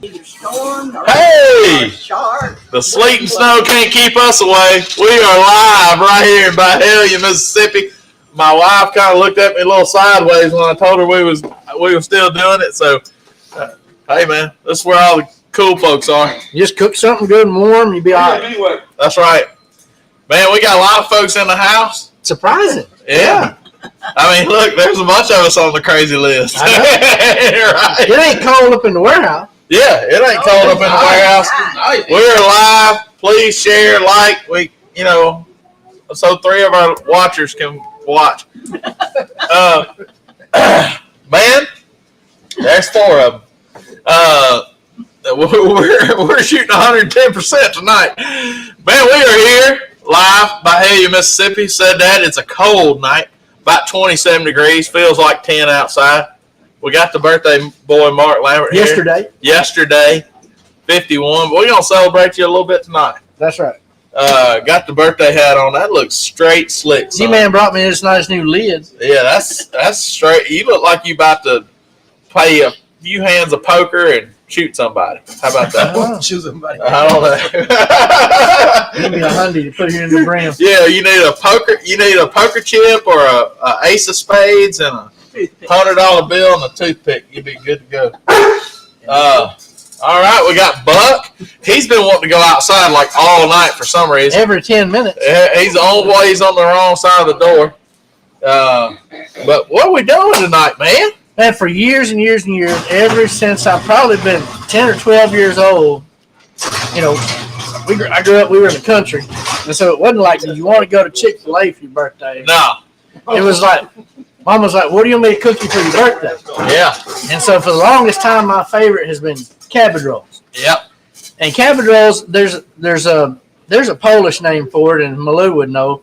Hey! The sleet and snow can't keep us away. We are live right here in Byhalia, Mississippi. My wife kind of looked at me a little sideways when I told her we were still doing it. So, hey man, this is where all the cool folks are. You just cook something good and warm, you'll be all right. Anyway, that's right. Man, we got a lot of folks in the house. Surprising. Yeah. I mean, look, there's a bunch of us on the crazy list. I know. Right. It ain't cold up in the warehouse. Yeah, it ain't cold up in the warehouse. We're live. Please share, like, so 3 of our watchers can watch. Man, there's 4 of them. We're shooting 110% tonight. Man, we are here live by Byhalia, Mississippi. Said that it's a cold night, about 27 degrees. Feels like 10 outside. We got the birthday boy Mark Lambert here. Yesterday, 51. But we're gonna celebrate you a little bit tonight. That's right. Got the birthday hat on. That looks straight slick. G-Man brought me this nice new lid. Yeah, that's straight. You look like you about to play a few hands of poker and shoot somebody. How about that? Shoot somebody. I don't know. Give me $100 to put here in the brim. Yeah, you need a poker chip or a ace of spades and a $100 bill and a toothpick. You'd be good to go. All right, we got Buck. He's been wanting to go outside like all night for some reason. Every 10 minutes. He's the only way he's on the wrong side of the door. But what are we doing tonight, man? And for years and years and years, ever since I've probably been 10 or 12 years old, I grew up, we were in the country. And so it wasn't like, did you want to go to Chick-fil-A for your birthday? No. It was like, Mom was like, what do you want me to cook you for your birthday? Yeah. And so for the longest time, my favorite has been cabbage rolls. Yep. And cabbage rolls, there's a Polish name for it, and Malou would know.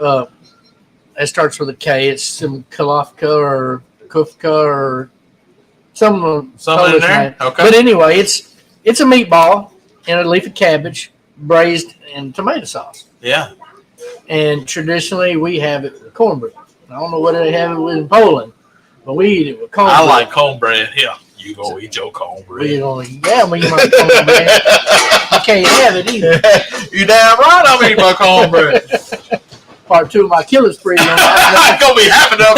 It starts with a K. It's some Kalafka or Kufka or some Something in Polish there? name. Okay. But anyway, it's a meatball and a leaf of cabbage braised in tomato sauce. Yeah. And traditionally, we have it with cornbread. I don't know what they have it with in Poland, but we eat it with cornbread. I like cornbread. Yeah. You go eat your cornbread. We don't eat cornbread. I can't have it either. You damn right I'm eating my cornbread. Part 2 of my killing spree. I'm going to be happy to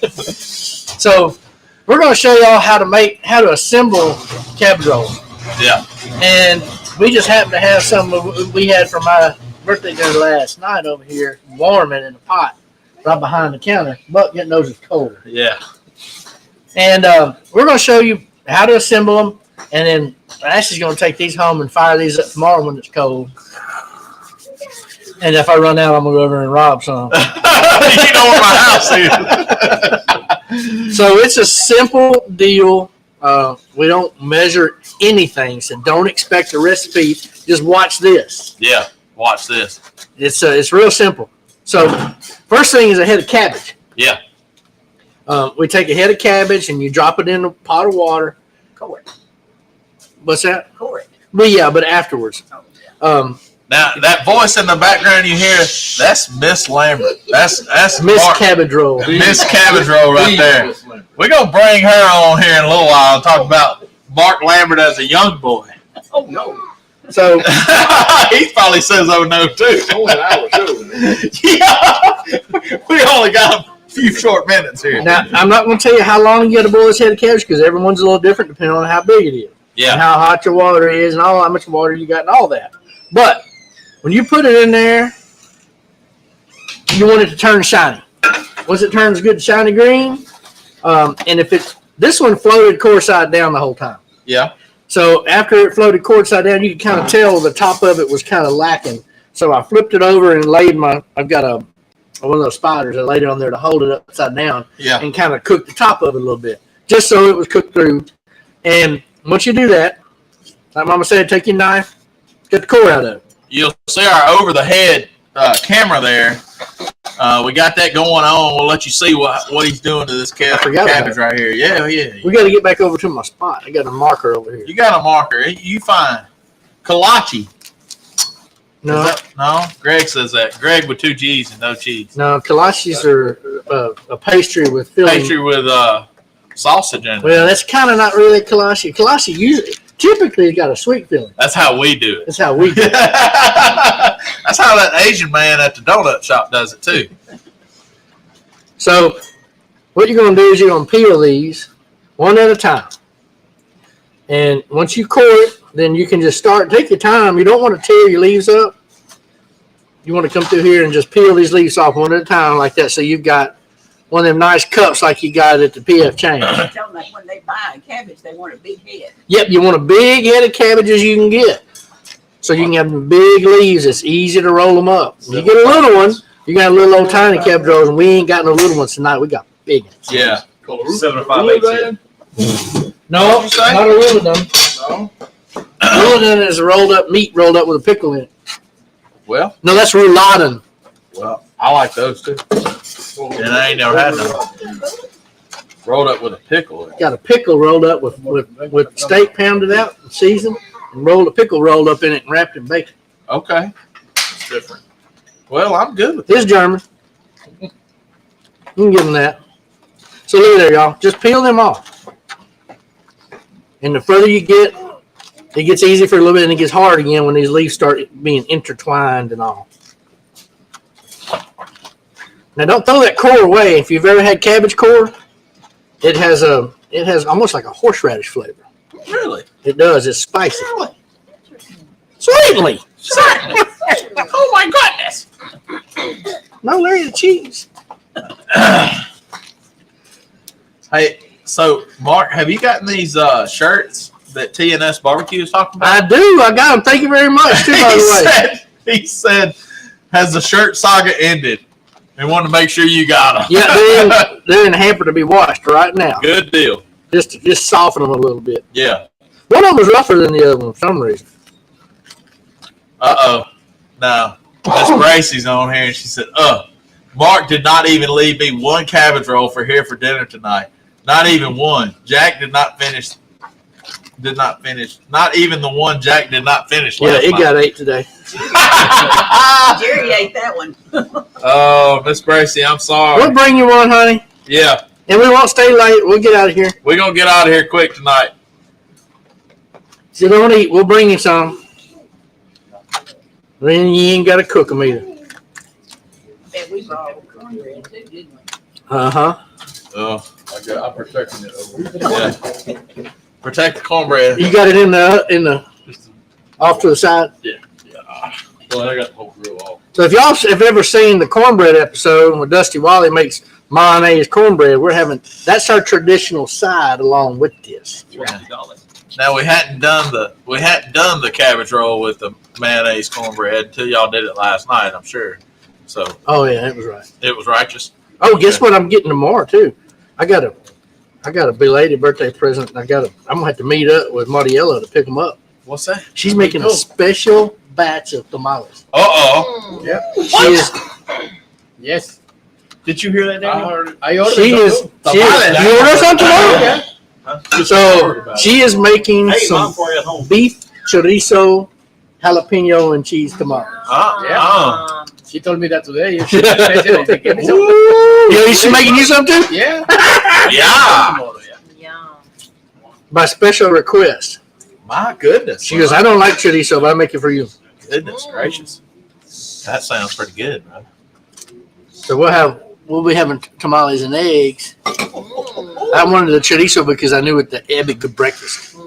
it. So we're going to show y'all how to assemble cabbage rolls. Yeah. And we just happen to have some we had for my birthday dinner last night over here, warming in a pot right behind the counter. Buck getting those is cold. Yeah. And we're going to show you how to assemble them. And then Ashley's going to take these home and fire these up tomorrow when it's cold. And if I run out, I'm going to go over and rob some. You know where my house is. So it's a simple deal. We don't measure anything, so don't expect a recipe. Just watch this. Yeah. Watch this. It's real simple. So first thing is a head of cabbage. Yeah. We take a head of cabbage and you drop it in a pot of water. Correct. What's that? Correct. But afterwards. Now that voice in the background you hear, that's Miss Lambert. That's Miss Mark, Cabbage Roll. Miss Cabbage Roll right there. We're gonna bring her on here in a little while and talk about Mark Lambert as a young boy. Oh no. So he probably says oh no too. Only an hour too. Yeah. We only got a few short minutes here. now I'm not going to tell you how long you got to boil this head of cabbage because everyone's a little different depending on how big it is. Yeah. And how hot your water is and how much water you got and all that. But when you put it in there, you want it to turn shiny. Once it turns good shiny green, and if this one floated core side down the whole time. Yeah. So after it floated core side down, you could kind of tell the top of it was kind of lacking. So I flipped it over and I've got one of those spiders. I laid it on there to hold it upside down. Yeah. And kind of cook the top of it a little bit, just so it was cooked through. And once you do that, like Mama said, take your knife, get the core out of it. You'll see our over the head camera there. We got that going on. We'll let you see what he's doing to this cabbage right here. Yeah. We got to get back over to my spot. I got a marker over here. You got a marker. You fine. Kolache. No, No? Greg says that. Greg with 2 G's and no cheese. no, kolaches are a pastry with filling. Pastry with sausage in it. Well, that's kind of not really kolache. Kolache usually typically it's got a sweet filling. That's how we do it. That's how we do it. That's how that Asian man at the donut shop does it too. So what you're going to do is you're going to peel these one at a time. And once you core it, then you can just start. Take your time. You don't want to tear your leaves up. You want to come through here and just peel these leaves off one at a time like that. So you've got one of them nice cups like you got at the PF Chang's. Tell them that when they buy a cabbage, they want a big head. Yep, you want a big head of cabbages you can get. So you can have them big leaves. It's easy to roll them up. You get a little one, you got little old tiny cabbage rolls, and we ain't got no little ones tonight. We got big ones. Yeah. 7 or 5 8 No, What'd you say? not a little done. No. Little done is rolled up meat rolled up with a pickle in it. Well, No, that's rouladen. well, I like those too. And I ain't never had them. Rolled up with a pickle. Got a pickle rolled up with steak pounded out and seasoned, and rolled a pickle rolled up in it and wrapped in bacon. Okay. It's different. Well, I'm good with This German. You can give them that. So look there, y'all. Just peel them off. And the further you get, it gets easy for a little bit, and it gets hard again when these leaves start being intertwined and all. Now, don't throw that core away. If you've ever had cabbage core, it has almost like a horseradish flavor. Really? It does. It's spicy. Really? Certainly. Certainly. Oh my goodness. No, Larry, the cheese. Hey, so Mark, have you gotten these shirts that TNS Barbecue is talking about? I do. I got them. Thank you very much, too, by the way. He said, has the shirt saga ended? And wanted to make sure you got them. Yeah, they're in the hamper to be washed right now. Good deal. Just soften them a little bit. Yeah. One of them was rougher than the other one for some reason. Uh-oh. Now, Miss Gracie's on here, and she said, Mark did not even leave me one cabbage roll for here for dinner tonight. Not even one. Jack did not finish. Not even the one Jack did not finish Yeah, last it night. got 8 today. Jerry ate that one. Oh, Miss Gracie, I'm sorry. We'll bring you one, honey. Yeah, And we won't stay late. We'll get out of here. we're going to get out of here quick tonight. If you don't eat, we'll bring you some. Then you ain't got to cook them either. Bet we brought cornbread too, didn't we? Uh-huh. Oh, I'm protecting it over here. yeah. Protect the cornbread. You got it in the off to the side. Well, I got the whole grill off. So if y'all have ever seen the cornbread episode where Dusty Wally makes mayonnaise cornbread, that's our traditional side along with this. Now we hadn't done the cabbage roll with the mayonnaise cornbread until y'all did it last night, I'm sure. So Oh yeah, that was right. it was righteous. Oh, guess what? I'm getting tomorrow too. I got a belated birthday present. I'm gonna have to meet up with Martiella to pick them up. What's that? She's making a special batch of tamales. Uh-oh. She is. Yes. Did you hear that, I Daniel? heard it. I ordered She it. is. She is. You order some tomorrow? Yeah. So she is making Hey, some Mom, for you at home. beef chorizo, jalapeno, and cheese tamales. Yeah. She told me that today. You should give me some. Yeah, she's making you some too? Yeah. Yeah. Yum. By special request. My goodness. She goes, I don't like chorizo, but I make it for you. Goodness gracious. That sounds pretty good, man. So we'll be having tamales and eggs. I wanted the chorizo because I knew it'd be good breakfast.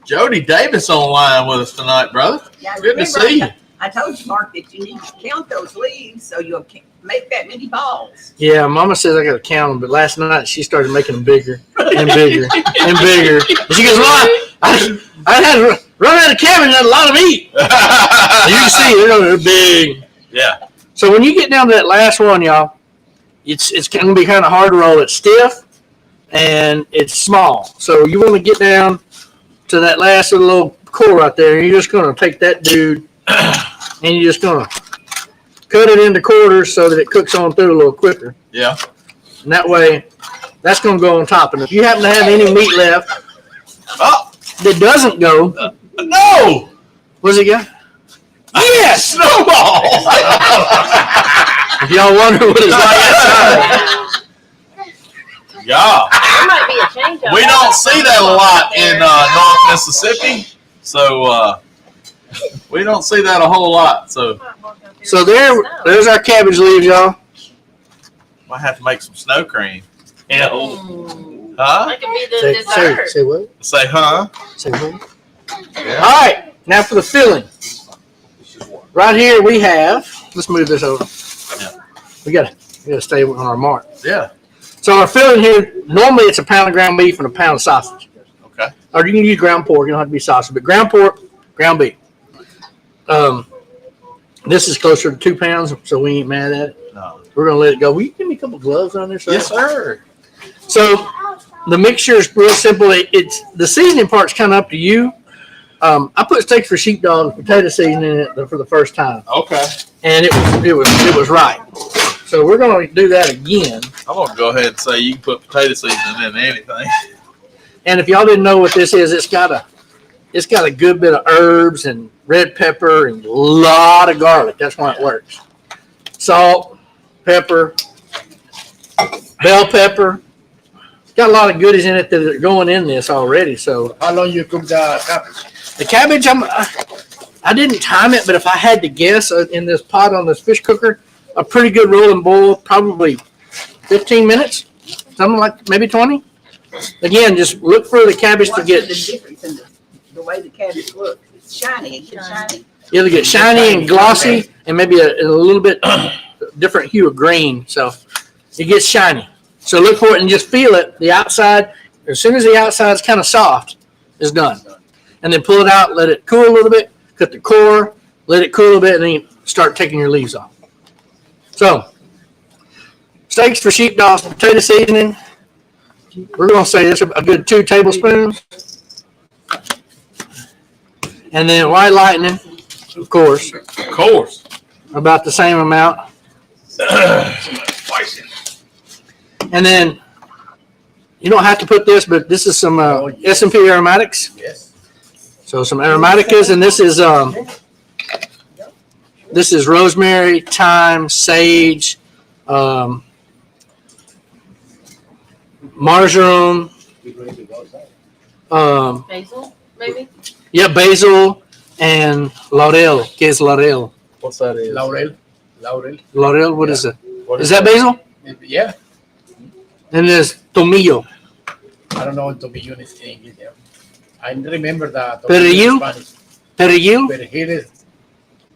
Jody Davis online with us tonight, brother. Yeah, Good to see you. I told you, Mark, that you need to count those leaves so you'll make that many balls. Yeah, Mama says I got to count them, but last night she started making them bigger and bigger and bigger. And she goes, "Well, I had to run out of cabbage and a lot of meat." You can see they're big. Yeah. So when you get down to that last one, y'all, it's going to be kind of hard to roll. It's stiff and it's small. So you want to get down to that last little core right there. And you're just going to take that dude and you're just going to cut it into quarters so that it cooks on through a little quicker. Yeah. And that way, that's going to go on top. And if you happen to have any meat left Oh, that doesn't go, no. what's it got? Yes. Snowball. If y'all wonder what it's like outside, Yeah. There might be a change on We that. don't see that a lot in North Mississippi, so we don't see that a whole lot. So So there's our cabbage leaves, y'all. might have to make some snow cream. Yeah. Mm. Huh? That could be the Say, dessert. say what? Say huh? Say what? Yeah. All right, now for the filling. Right here we have. Let's move this over. Yeah. We gotta stay on our mark. Yeah. So our filling here, normally it's a pound of ground beef and a pound of sausage. Okay. Or you can use ground pork. You don't have to be sausage, but ground pork, ground beef. This is closer to 2 pounds, so we ain't mad at it. No. We're gonna let it go. Will you give me a couple gloves on there? Sir? Yes, sir. So the mixture is real simple. It's the seasoning part's kind of up to you. I put steaks for sheepdog potato seasoning in it for the first time, Okay. and it was right. So we're gonna do that again. I'm gonna go ahead and say you can put potato seasoning in anything. And if y'all didn't know what this is, it's got a good bit of herbs and red pepper and a lot of garlic. That's why it works. Salt, pepper, bell pepper. It's got a lot of goodies in it that are going in this already. So How long you cook the cabbage? the cabbage, I didn't time it, but if I had to guess in this pot on this fish cooker, a pretty good rolling boil, probably 15 minutes, something like maybe 20. Again, just look for the cabbage to What's get. the difference in the way the cabbage looks? It's shiny. It gets shiny. It'll get shiny and glossy and maybe a little bit different hue of green. So it gets shiny. So look for it and just feel it. The outside, as soon as the outside is kind of soft, it's done. And then pull it out, let it cool a little bit, cut the core, let it cool a little bit, and then you start taking your leaves off. So steaks for sheepdogs, potato seasoning. We're going to say this a good 2 tablespoons. And then white lightning, of course, about the same amount. And then you don't have to put this, but this is some S&P aromatics. Yes. So some aromaticas, and this is rosemary, thyme, sage, marjoram, Basil, maybe? yeah, basil, and laurel. ¿Qué es laurel? What's that is? Laurel. Laurel, what is it? What Is that basil? Yeah. And there's tomillo. I don't know what tomillo is in English. Yeah. I remember that. Perejil? Perejil, But here is.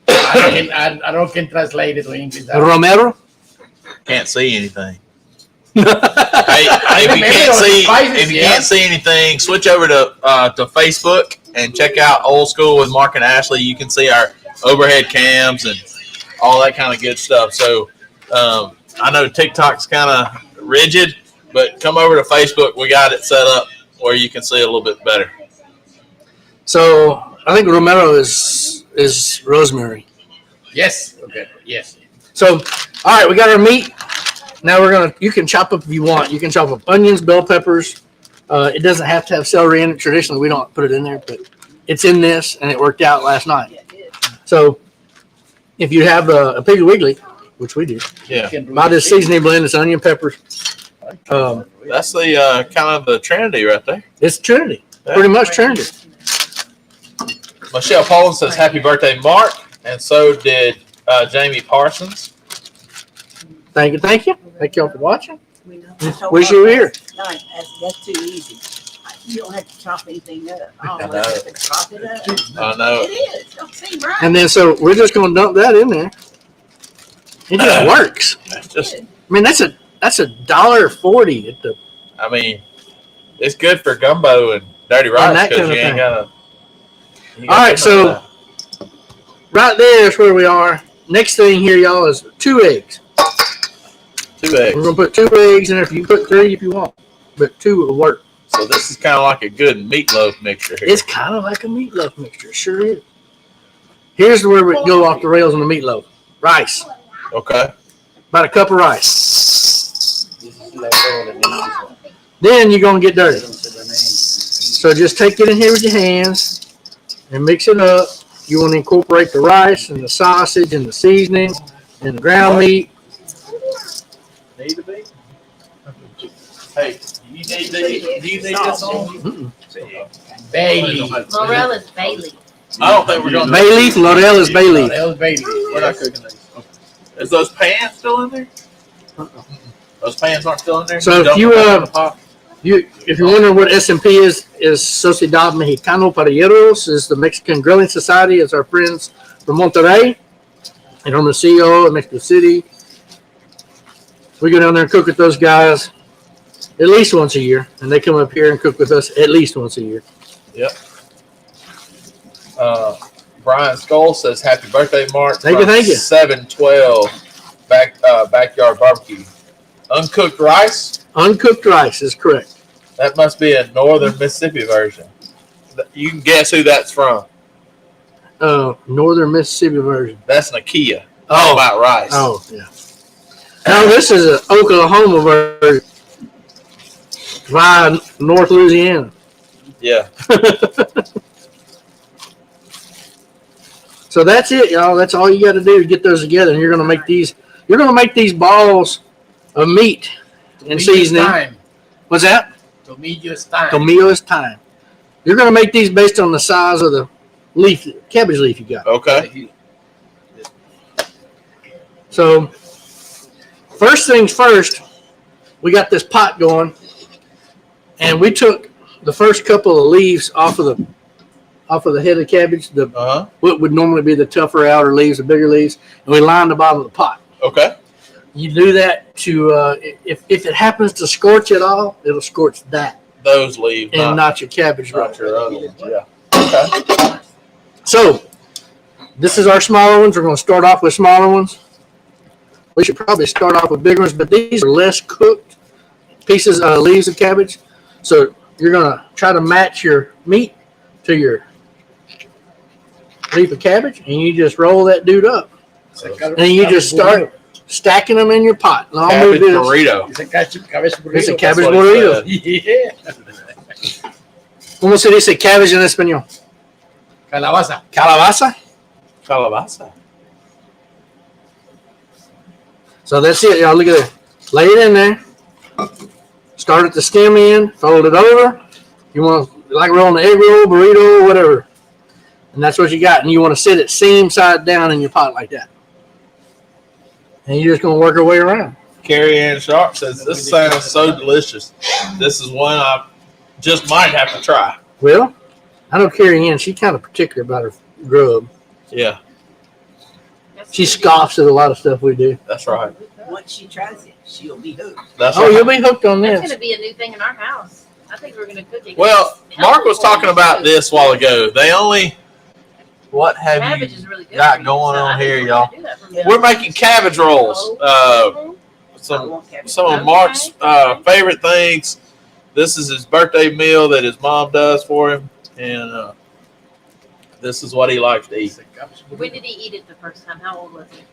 I don't know can translate it to English. romero. Can't see anything. Hey, if you can't see anything, switch over to Facebook and check out Old School with Mark and Ashley. You can see our overhead cams and all that kind of good stuff. So I know TikTok's kind of rigid, but come over to Facebook. We got it set up where you can see a little bit better. So I think romero is rosemary. Yes. Okay. Yes. So, all right, we got our meat. Now you can chop up if you want. You can chop up onions, bell peppers. It doesn't have to have celery in it. Traditionally, we don't put it in there, but it's in this, and it worked out last night. So if you have a Piggly Wiggly, which we do, Yeah, buy this seasoning blend. It's onion, peppers. that's the kind of the Trinity right there. It's Trinity. Pretty much Trinity. Michelle Poland says happy birthday, Mark, and so did Jamie Parsons. Thank you. Thank y'all for watching. We know. Wish you were here. No, that's too easy. You don't have to chop anything up. Oh, I we know. have to chop it up. I know. It is. Don't seem right. And then so we're just gonna dump that in there. It just works. It's just, I mean, that's a $1.40 at the. I mean, it's good for gumbo and dirty rice that because kind of you ain't thing. gotta. you All right, gotta so- that. Right there is where we are. Next thing here, y'all, is 2 eggs. 2 eggs. We're gonna put 2 eggs in there. If you put 3, if you want, but 2 will work. So this is kind of like a good meatloaf mixture here. It's kind of like a meatloaf mixture. It sure is. Here's where we go off the rails on the meatloaf. Rice. Okay. About a cup of rice. Then you're gonna get dirty. So just take it in here with your hands and mix it up. You want to incorporate the rice and the sausage and the seasoning and the ground meat. Need to be. Hey, you Do you need this on? Mm-mm. Bailey. Morel is Bailey. I don't think we're gonna. Bay leaf, Laurel is bay leaf. That was Bailey. We're not cooking these. Is those pans still in there? Those pans aren't still in there. So if Don't you, put them in the pot? If you're wondering what SMP is Sociedad Mexicano Parrilleros, is the Mexican Grilling Society. It's our friends from Monterrey and Hermosillo and Mexico City. We go down there and cook with those guys at least once a year, and they come up here and cook with us at least once a year. Brian Skull says, "Happy birthday, Mark!" Thank you, thank you. 712 backyard barbecue. Uncooked rice. Uncooked rice is correct. That must be a northern Mississippi version. You can guess who that's from. Northern Mississippi version. That's Nakia. Oh. About rice. Oh, yeah. No, this is an Oklahoma version via North Louisiana. Yeah. So that's it, y'all. That's all you got to do to get those together, and you're gonna make these. You're gonna make these balls of meat and seasoning. Time. What's that? Tomillo's time. Tomillo is time. You're gonna make these based on the size of the leaf, cabbage leaf you got. Okay. So, first things first, we got this pot going, and we took the first couple of leaves off of the head of cabbage, what would normally be the tougher outer leaves, the bigger leaves, and we lined the bottom of the pot. Okay. You do that to if it happens to scorch at all, it'll scorch that Those leaves, and not your cabbage roll. not your other ones. Yeah. Okay. So, this is our smaller ones. We're going to start off with smaller ones. We should probably start off with bigger ones, but these are less cooked pieces, leaves of cabbage. So, you're going to try to match your meat to your leaf of cabbage, and you just roll that dude up. And you just start stacking them in your pot. And I'll Cabbage move this. burrito. It's a cabbage burrito. It's a cabbage That's what he burrito. Yeah. ¿Cómo se dice cabbage en español? Calabaza. Calabaza? Calabaza. So that's it, y'all. Look at that. Lay it in there. Start at the stem end. Fold it over. You want to like rolling an egg roll, burrito, whatever. And that's what you got. And you want to sit it seam side down in your pot like that. And you're just going to work your way around. Carrie Ann Sharp says, "This sounds so delicious. This is one I just might have to try." Well, I know Carrie Ann. She's kind of particular about her grub. Yeah, She scoffs at a lot of stuff we do. that's right. Once she tries it, she'll be hooked. That's Oh, right. you'll be hooked on That's this. gonna be a new thing in our house. I think we're gonna cook it. Well, Mark was talking about this a while ago. They only. What have Cabbage you is really good. got for you, going so on I think here, we're y'all? gonna do that from Yeah. now We're on. making cabbage rolls. I Some won't have it. some of Okay. Mark's favorite things. This is his birthday meal that his mom does for him, and this is what he likes to eat. When did he eat it the first time? How old was he?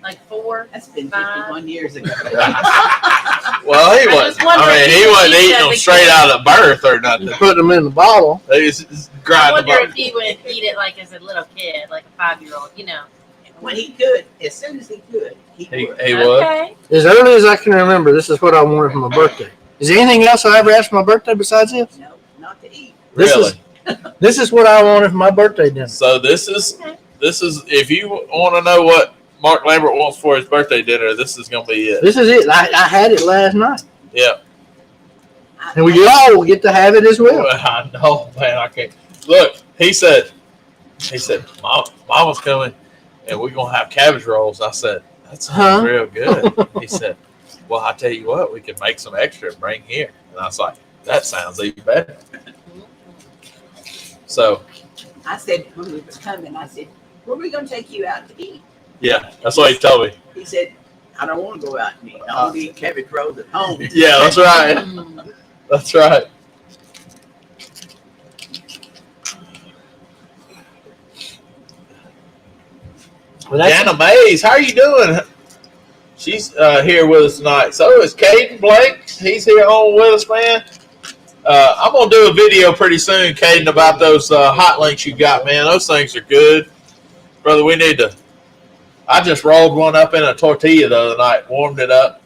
Like 4? That's been 5. 51 years ago. Well, he I wasn't. just wonder I if mean, he he wasn't would eat eating that them big straight kid. out of birth or nothing. Put them in the bottle. They just I grind them wonder if up. he would eat it like as a little kid, like a 5-year-old, you know. When he could, as soon as he could, he He would. would. Okay. As early as I can remember, this is what I wanted for my birthday. Is there anything else I ever asked for my birthday besides this? No, not to eat. Really? This is what I wanted for my birthday dinner. So this is if you want to know what Mark Lambert wants for his birthday dinner, this is gonna be it. This is it. I had it last night. Yeah. And we all will get to have it as well. I know, man. I can't. Look, he said, Mama's coming, and we're gonna have cabbage rolls. I said, that sounds Huh? real good. He said, well, I tell you what, we can make some extra and bring here. And I was like, that sounds even better. So I said, when we were coming, I said, where are we going to take you out to eat? yeah, that's what he told me. He said, I don't want to go out and eat. I want to eat cabbage rolls at home. Yeah, that's right. Mm. That's right. Well, that's, Jana Mays, how are you doing? She's here with us tonight. So is Caden Blake. He's here on with us, man. I'm going to do a video pretty soon, Caden, about those hot links you got, man. Those things are good. Brother, we need to. I just rolled one up in a tortilla the other night, warmed it up.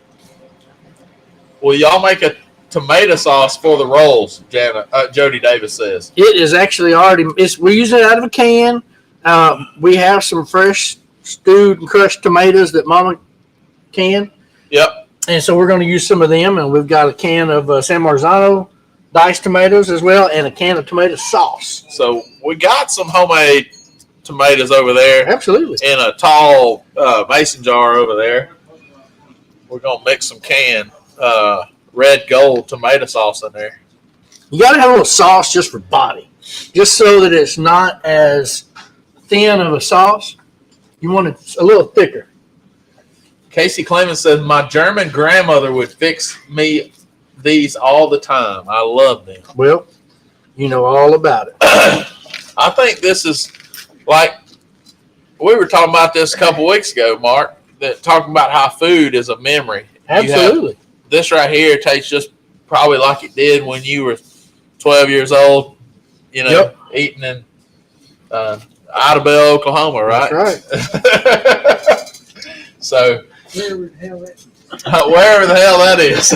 Will y'all make a tomato sauce for the rolls. Jody Davis says. It is actually already. We're using it out of a can. We have some fresh stewed and crushed tomatoes that Mama can. Yep. And so we're going to use some of them, and we've got a can of San Marzano diced tomatoes as well, and a can of tomato sauce. So we got some homemade tomatoes over there Absolutely. in a tall mason jar over there. We're gonna mix some canned red gold tomato sauce in there. You got to have a little sauce just for body, just so that it's not as thin of a sauce. You want it a little thicker. Casey Clemens says my German grandmother would fix me these all the time. I love them. Well, you know all about it. I think this is like we were talking about this a couple weeks ago, Mark. That talking about how food is a memory. Absolutely. This right here tastes just probably like it did when you were 12 years old. You know, Yep. eating in Idabel, Oklahoma, right? That's right. So Wherever the hell that? wherever the hell that is.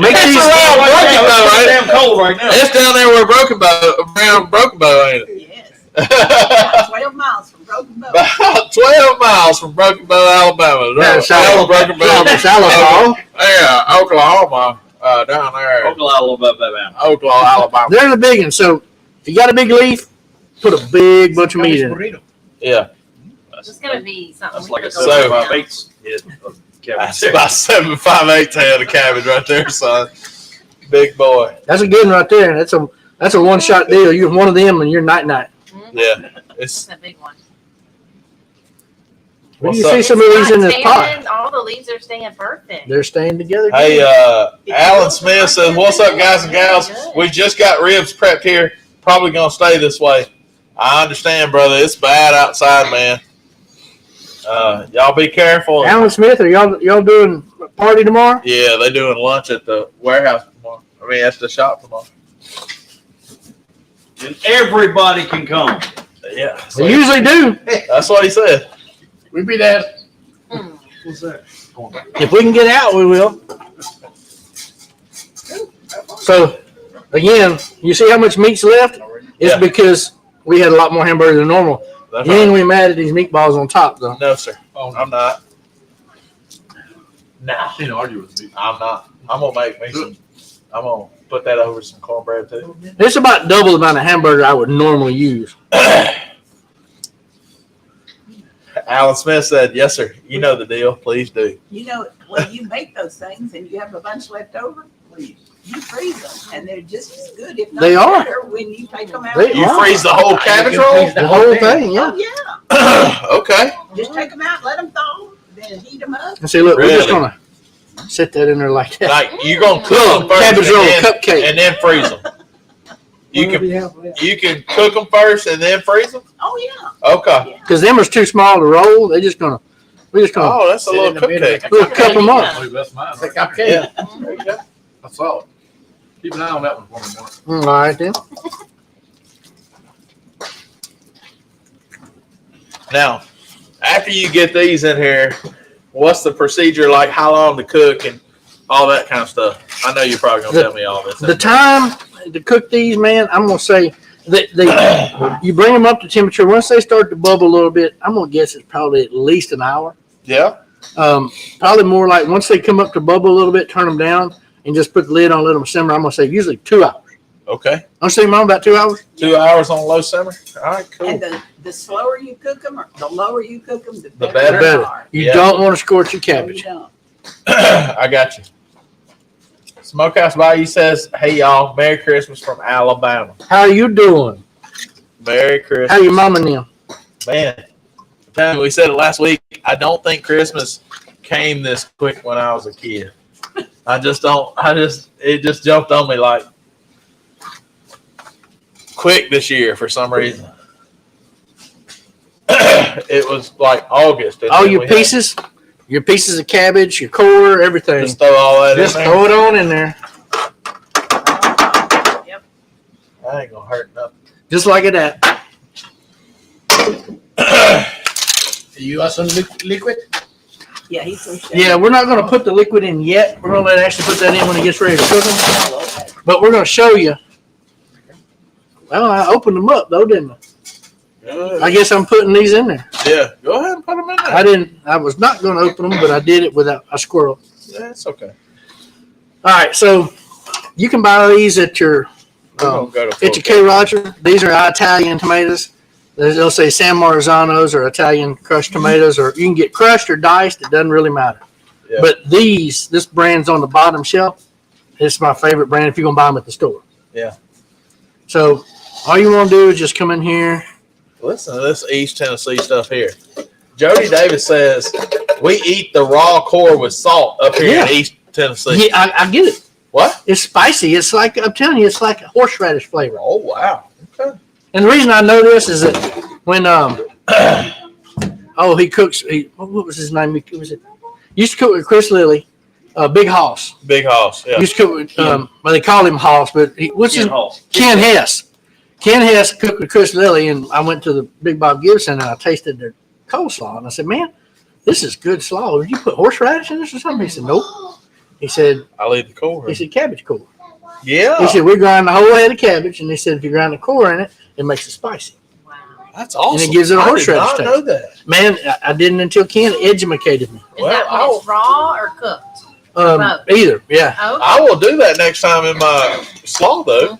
Make It's these- around Broken Bow, ain't it? damn cold right now. It's down there where around Broken Bow, ain't it? Yes. About 12 miles from Broken Bow. About 12 miles from Broken Bow, Alabama. That's Down Broken Bow. South Alabama. Yeah, Oklahoma, down there. Oklahoma, Alabama. They're the big ones. So if you got a big leaf, put a big bunch of meat in it. Burrito. Yeah, It's gonna be something. That's we like a could go 7.5/8 hit of that's cabbage. about 7 5/8 head of cabbage right there, son. Big boy. That's a good one right there. That's a one shot deal. You have one of them and you're night. Yeah, it's That's a big one. When What's you up? see some of these in this It's pot, standing- All the leaves are staying perfect. they're staying together. Hey, Alan Smith says, "What's up, guys and gals? We just got ribs prepped here. Probably gonna stay this way. I understand, brother. It's bad outside, man. Y'all be careful. Alan Smith, are y'all doing a party tomorrow? Yeah, they doing lunch at the warehouse tomorrow. I mean, at the shop tomorrow. And everybody can come. Yeah, They usually do. that's what he said. We be there. Mm. What's that? If we can get out, we will. So, again, you see how much meat's left? It's Yeah. because we had a lot more hamburger than normal. That's You ain't right. gonna be mad at these meatballs on top, though. No, sir. Oh, I'm not. No, can't argue with me. I'm not. I'm gonna make me some. I'm gonna put that over some cornbread too. It's about double the amount of hamburger I would normally use. Alan Smith said, "Yes, sir. You know the deal. Please do." You know, when you make those things and you have a bunch left over, you freeze them, and they're just as good, if not They are. better, when you take them out. They You are. freeze the whole cabbage roll? The whole thing, yeah. Oh, yeah. Okay. Just take them out, let them thaw, then heat them up. And see, look, we're just Really? gonna set that in there like that. Like you're gonna cook them first Cabbage roll, and, cupcake. then freeze them. You can cook them first and then freeze them. Oh, yeah. Okay. Because them is too small to roll. We're just gonna Oh, that's a Sit little in the middle cupcake. like we'll cup them up. Oh, that's mine. It's like right cupcake. there. Yeah. There you go. I saw it. Keep an eye on that one for me, Mark. All right then. Now, after you get these in here, what's the procedure like? How long to cook and all that kind of stuff? I know you're probably gonna tell me all this. The time to cook these, man, I'm gonna say that you bring them up to temperature. Once they start to bubble a little bit, I'm gonna guess it's probably at least an hour. Yeah. Probably more like once they come up to bubble a little bit, turn them down and just put the lid on, let them simmer. I'm gonna say usually 2 hours. Okay. I'm saying, Mom, about 2 hours. 2 hours on low simmer. All right. Cool. And the slower you cook them, or the lower you cook them, the better. better they Better. are. You Yeah. don't want to scorch your No, you cabbage. don't. I got you. Smokehouse Bayou says, "Hey y'all, Merry Christmas from Alabama. How you doing? Merry Christmas." How your mama and them? Man, I'm telling you, we said it last week. I don't think Christmas came this quick when I was a kid. I just don't. It just jumped on me like quick this year for some reason. It was like August. and All then your we had- pieces of cabbage, your core, everything. Just throw all that Just in throw there. it on in there, That ain't gonna hurt nothing. just like that. You got some liquid? Yeah, he's so shallow. Yeah, we're not going to put the liquid in yet. We're going to let Ashley put that in when he gets ready to cook them. Shallow, okay. But we're going to show you. Well, I opened them up though, didn't I? I guess I'm putting these in there. Yeah, go ahead and put them in there. I didn't. I was not going to open them, but I did it without a squirrel. Yeah, it's okay. All right, so you can buy these at your We're gonna go to at your K. Roger. These are Italian tomatoes. They'll say San Marzanos or Italian crushed tomatoes, or you can get crushed or diced. It doesn't really matter. Yeah. But this brand's on the bottom shelf. It's my favorite brand if you're gonna buy them at the store. Yeah. So all you want to do is just come in here. Listen to this East Tennessee stuff here. Jody Davis says we eat the raw core with salt up here in East Tennessee. Yeah, I get it. What? It's spicy. It's like I'm telling you, it's like a horseradish flavor. Oh wow. Okay. And the reason I know this is that when he cooks. What was his name? Used to cook with Chris Lilly, Big Hoss. Big Hoss. Yeah. Used to cook with well, they called him Hoss, but Ken Hess. Ken Hess cooked with Chris Lilly, and I went to the Big Bob Gibson and I tasted their coleslaw, and I said, "Man, this is good slaw. Did you put horseradish in this or something?" He said, "Nope." He said, I'll eat the core. "He said cabbage core." Yeah. He said, "We grind the whole head of cabbage," and they said, "If you grind the core in it, it makes it spicy." Wow. That's awesome. And it gives it a horseradish I did not know that. Man, I didn't until Ken educated me. Is that when it's raw or cooked? Either, yeah. Oh, I will do that next time in my slaw, though.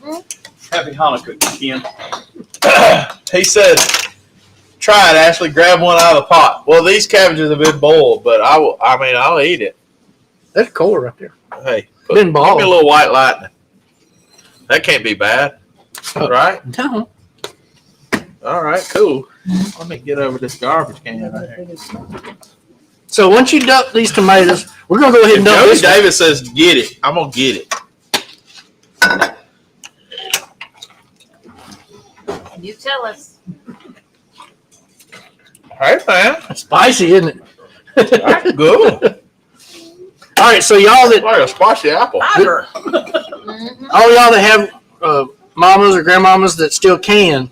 Happy Hanukkah, Ken. He said, "Try it, Ashley. Grab one out of the pot." Well, these cabbages have been boiled, but I'll eat it. That's core right there. Hey, Been give me boiled. a little white lightning. That can't be bad, Oh. right? No. All right, cool. Let me get over this garbage can right here. So once you dump these tomatoes, we're gonna go ahead If and dump Jody this. Davis says get it, I'm gonna get it. you tell us. Hey man, Spicy, isn't it? that's good. All right, so y'all It's like a spicy apple. Fiber. Mhm. all y'all that have mamas or grandmamas that still can,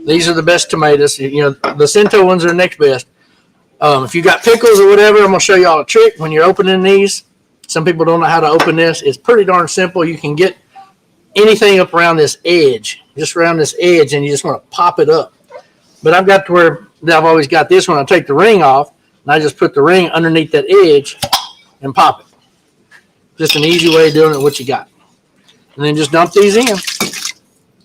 these are the best tomatoes. You know, the Cento ones are the next best. If you got pickles or whatever, I'm gonna show y'all a trick when you're opening these. Some people don't know how to open this. It's pretty darn simple. You can get anything up around this edge, just around this edge, and you just want to pop it up. But I've got to where I've always got this one. I take the ring off, and I just put the ring underneath that edge and pop it. Just an easy way of doing it, what you got. And then just dump these in.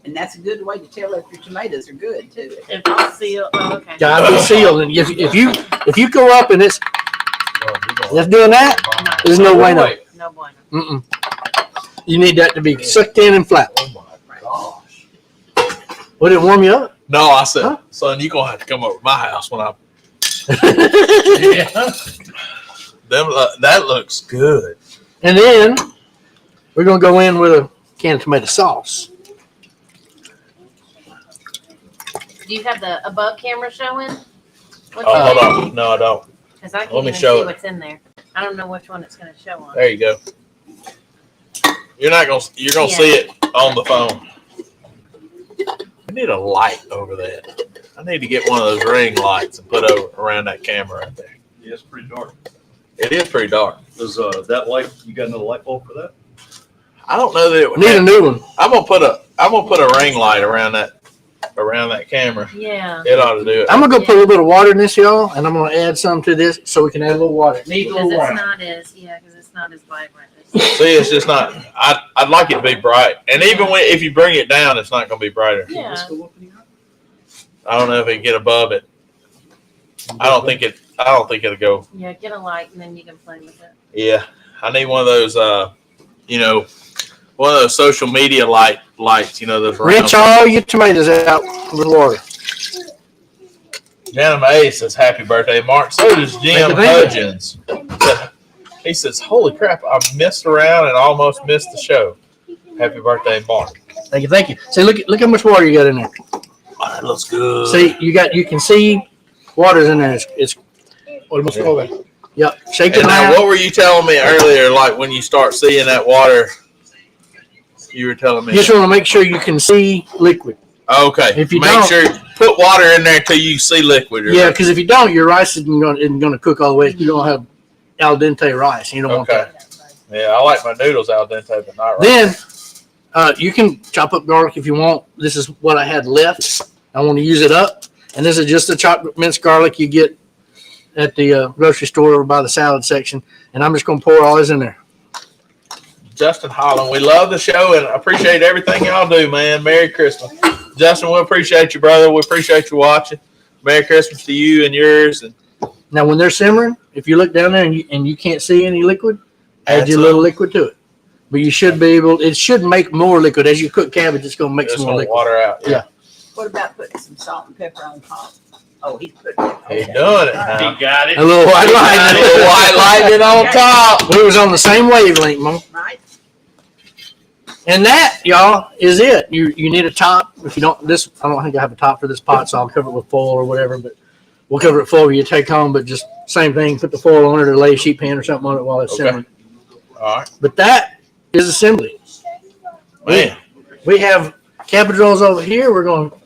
And that's a good way to tell if your tomatoes are good too. If it's sealed, okay. Gotta be sealed. And if you go up and it's doing that, there's no way no. No bueno. Mm-mm. You need that to be sucked in and flat. Oh my gosh. Would it warm you up? No, I said, Huh? son, you're gonna have to come over to my house when I. That looks good. And then we're gonna go in with a can of tomato sauce. Do you have the above camera showing? What's Oh, in hold there? on. No, I don't. Because I can't Let me even show see it. what's in there. I don't know which one it's going to show on. There you go. You're gonna see it on the phone. I need a light over that. I need to get one of those ring lights and put over around that camera right there. Yeah, it's pretty dark. It is pretty dark. Does that light? You got another light bulb for that? I don't know that it would. Need a Have, new one. I'm gonna put a ring light around that camera. Yeah. It ought to do it. I'm gonna go put a little bit of water in this, y'all, and I'm gonna add some to this so we can add a little water. Need a Because little it's water. not as, because it's not as vibrant. See, it's just not. I'd like it to be bright, and even if you bring it down, it's not gonna be brighter. Yeah. I don't know if it can get above it. I don't think it'll go. Yeah, get a light and then you can play with it. Yeah, I need one of those. One of those social media lights. Those Rinse all your tomatoes out with water. Jana May says, "Happy birthday, Mark." So does Jim Thank you. Hudgens. He says, "Holy crap! I missed around and almost missed the show." Happy birthday, Mark. Thank you, thank you. See, look how much water you got in there. Oh, that looks good. See, you can see water's in there. It's almost covered. Yep. Shake it And now, out. what were you telling me earlier? Like when you start seeing that water, you were telling me. You just want to make sure you can see liquid. Okay. If you make don't- sure put water in there till you see liquid. Yeah, because if you don't, your rice isn't going to cook all the way. You don't have al dente rice. You don't want Okay. that. Yeah, I like my noodles al dente, but not right. Then you can chop up garlic if you want. This is what I had left. I want to use it up. And this is just the chopped minced garlic you get at the grocery store over by the salad section. And I'm just going to pour all this in there. Justin Holland, we love the show and appreciate everything y'all do, man. Merry Christmas. Justin, we appreciate you, brother. We appreciate you watching. Merry Christmas to you and yours. And Now, when they're simmering, if you look down there and you can't see any liquid, add your little liquid to it. But you should be able, it should make more liquid. As you cook cabbage, it's going to make just some more gonna liquid. water out. Yeah. What about putting some salt and pepper on top? Oh, he's putting it. He's Okay. doing it All right. now. He got it. A little white A lightning. little white lightning on top. We was on the same wavelength, Mom. Right? And that, y'all, is it. You need a top. If you don't, I don't think I have a top for this pot, so I'll cover it with foil or whatever. But we'll cover it full. You take home, but just same thing. Put the foil on it or lay a sheet pan or something on it while it's Okay. simmering. All right, But that is assembly. man. We have cabbage rolls over here. We're going to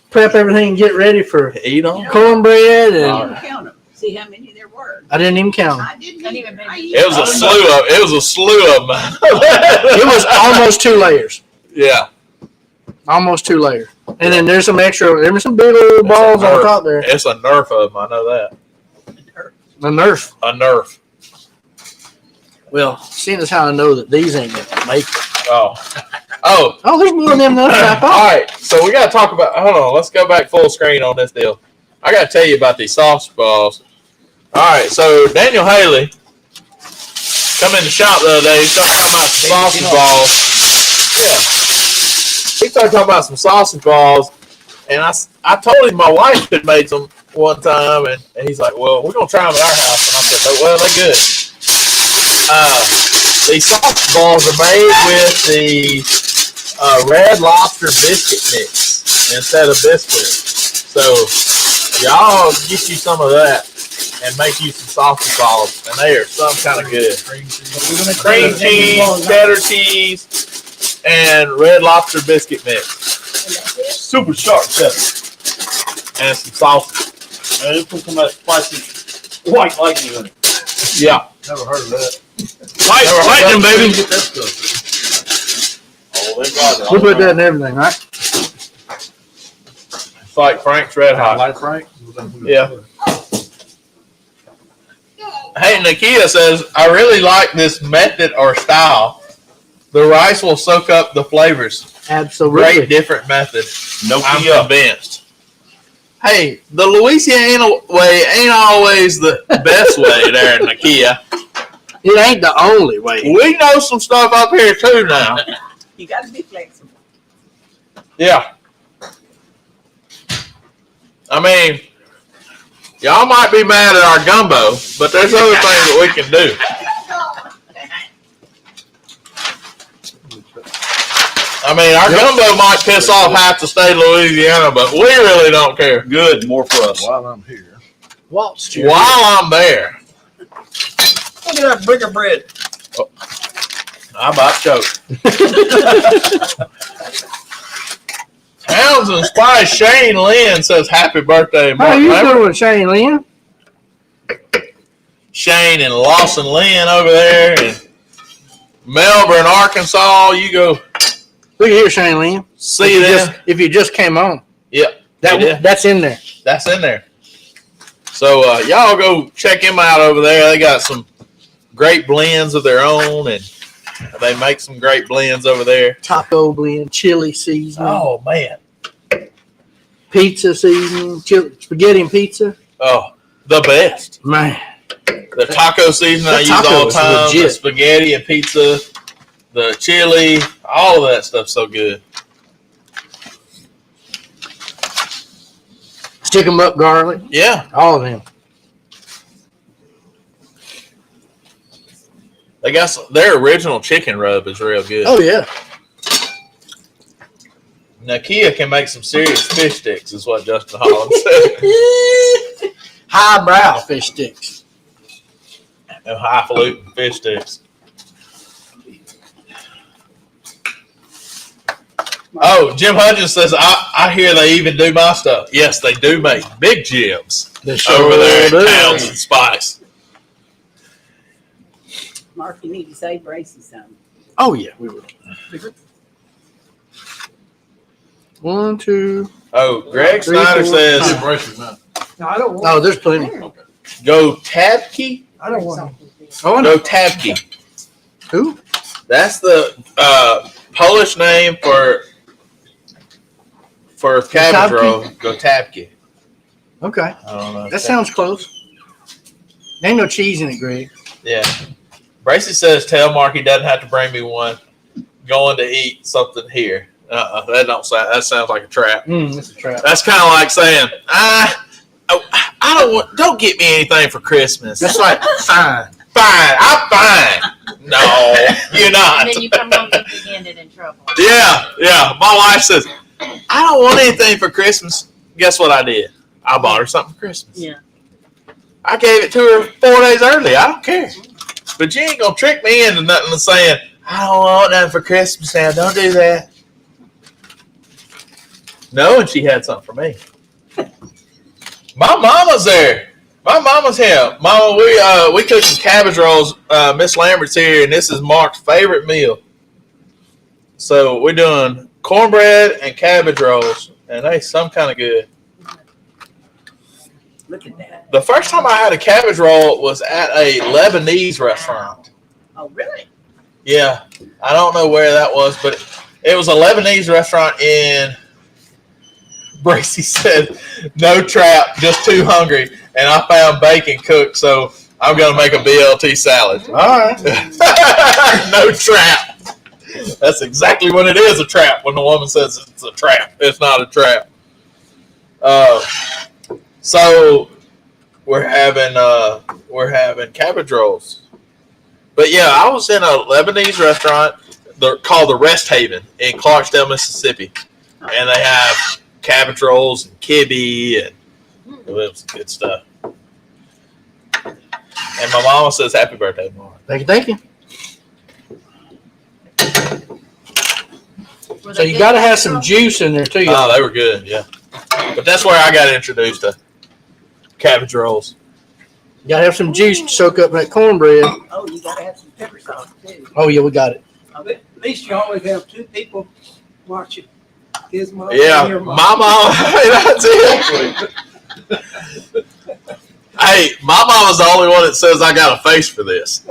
prep everything and get ready for Eat on. cornbread. I And didn't count them. See how many there were. I didn't even count them. I didn't Not even. even I maybe. It was a slew of. It was a slew of them. It was almost 2 layers. Yeah. Almost 2 layers. And then there's some extra. There's some big little balls on top there. It's a Nerf of them. I know that. The Nerf. A Nerf. Well, seeing as how I know that these ain't going to make it. Oh. Oh. Oh, there's more of them than I All thought. right. So we got to talk about. Hold on. Let's go back full screen on this deal. I got to tell you about these sausage balls. All right. So Daniel Haley come in the shop the other day. He started talking about some sausage balls. Yeah. He started talking about some sausage balls, and I told him my wife had made some one time, and he's like, "Well, we're gonna try them at our house." And I said, "Oh, well, they're good." These sausage balls are made with the Red Lobster biscuit mix instead of biscuit. So y'all get you some of that and make you some sausage balls, and they are some kind of good. Cream cheese, cheddar cheese, and Red Lobster biscuit mix, Super sharp pepper. and some sausage. And they put some of that spicy white lightning in it. Yeah, Never heard of that. Lightning, baby. Get that stuff. Oh, they got it. We put that in everything, right? it's like Frank's Red Hot. Like Frank? Yeah. Hey, Nakia says, I really like this method or style. The rice will soak up the flavors. Absolutely. Great different method. No I'm Kia. convinced. Hey, the Louisiana way ain't always the best way there, Nakia. It ain't the only way. We know some stuff up here too now. You got to be flexible. Yeah. I mean, y'all might be mad at our gumbo, but there's other things that we can do. I mean, our gumbo might piss off half the state of Louisiana, but we really don't care. Good, more for us. While I'm here. Waltz chair. While I'm there, Look at that brick of bread. I about choked. Townsend Spice Shane Lynn says happy birthday, How you Mark. doing, Shane Lynn? Shane and Lawson Lynn over there in Melbourne, Arkansas. You go Look here, Shane Lynn. see them. If you just came on. Yep, That's in there. that's in there. So y'all go check them out over there. They got some great blends of their own, and they make some great blends over there. Taco blend, chili seasoning, Oh man, pizza seasoning, spaghetti and pizza. oh the best. Man, The taco seasoning I That use taco all the is time. The legit. spaghetti and pizza, the chili, all of that stuff's so good. stick 'em up garlic, Yeah, all of them. they got their original chicken rub is real good. Oh yeah. Now Kia can make some serious fish sticks, is what Justin Holland said. Highbrow fish sticks. And highfalutin fish sticks. Oh, Jim Hudgens says, I hear they even do my stuff. Yes, they do make big Jims They sure over there do. at Townsend Spice. Mark, you need to save Bracy some. Oh yeah, we will. 1, 2. Oh, Greg Three, Snyder four, says five. No, I don't want. Oh, there's plenty. go Tabke. I don't want. Oh, I Go know. Tabke. Who? That's the Polish name for cabbage roll. Go Tabke. Okay, I don't know. that sounds close. There ain't no cheese in it, Greg. Yeah. Bracy says, tell Mark he doesn't have to bring me one. Going to eat something here. That don't sound. That sounds like a trap. It's a trap. That's kind of like saying, I don't want. Don't get me anything for Christmas. That's like fine. Fine. I'm fine. No, you're not. And then you come home empty-handed in trouble. Yeah. My wife says, I don't want anything for Christmas. Guess what I did? I bought her something for Christmas. Yeah. I gave it to her 4 days early. I don't care. But you ain't gonna trick me into nothing and saying, I don't want nothing for Christmas now. Don't do that. No, and she had something for me. My mama's there. My mama's here. Mama, we cooking cabbage rolls. Miss Lambert's here, and this is Mark's favorite meal. So we're doing cornbread and cabbage rolls, and they some kind of good. Look at that. The first time I had a cabbage roll was at a Lebanese restaurant. Oh, really? Yeah, I don't know where that was, but it was a Lebanese restaurant in. Bracy said, "No trap, just too hungry," and I found bacon cooked, so I'm gonna make a BLT salad. All right. No trap. That's exactly what it is—a trap. When the woman says it's a trap, it's not a trap. So we're having cabbage rolls. But yeah, I was in a Lebanese restaurant called the Rest Haven in Clarksdale, Mississippi, and they have cabbage rolls and kibbe and it was good stuff. And my mama says, "Happy birthday, Mark." Thank you. Were So they you good got to have cabbage some rolls? juice in there too. Oh, they were good, yeah. But that's where I got introduced to cabbage rolls. You got to have some juice to soak up that cornbread. Oh, you gotta have some pepper sauce too. Oh yeah, we got it. At least you always have two people watching. His mom Yeah, and your my mom. mom. That's it. Hey, my mama's the only one that says I got a face for this.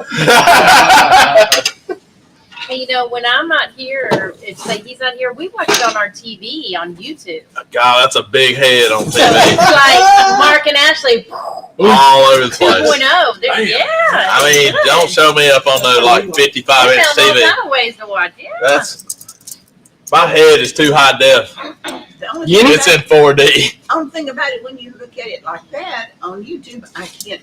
Hey, you know, when I'm not here, or it's like he's not here, we watch it on our TV on YouTube. God, that's a big head on TV. It's like Mark and Ashley 2.0. All over the place. Yeah. I mean, don't show me up on the like 55-inch They found all TV. kind of ways to watch. Yeah. That's my head is too high def. The only You thing It's about- in 4D. only thing about it, when you look at it like that on YouTube, I can't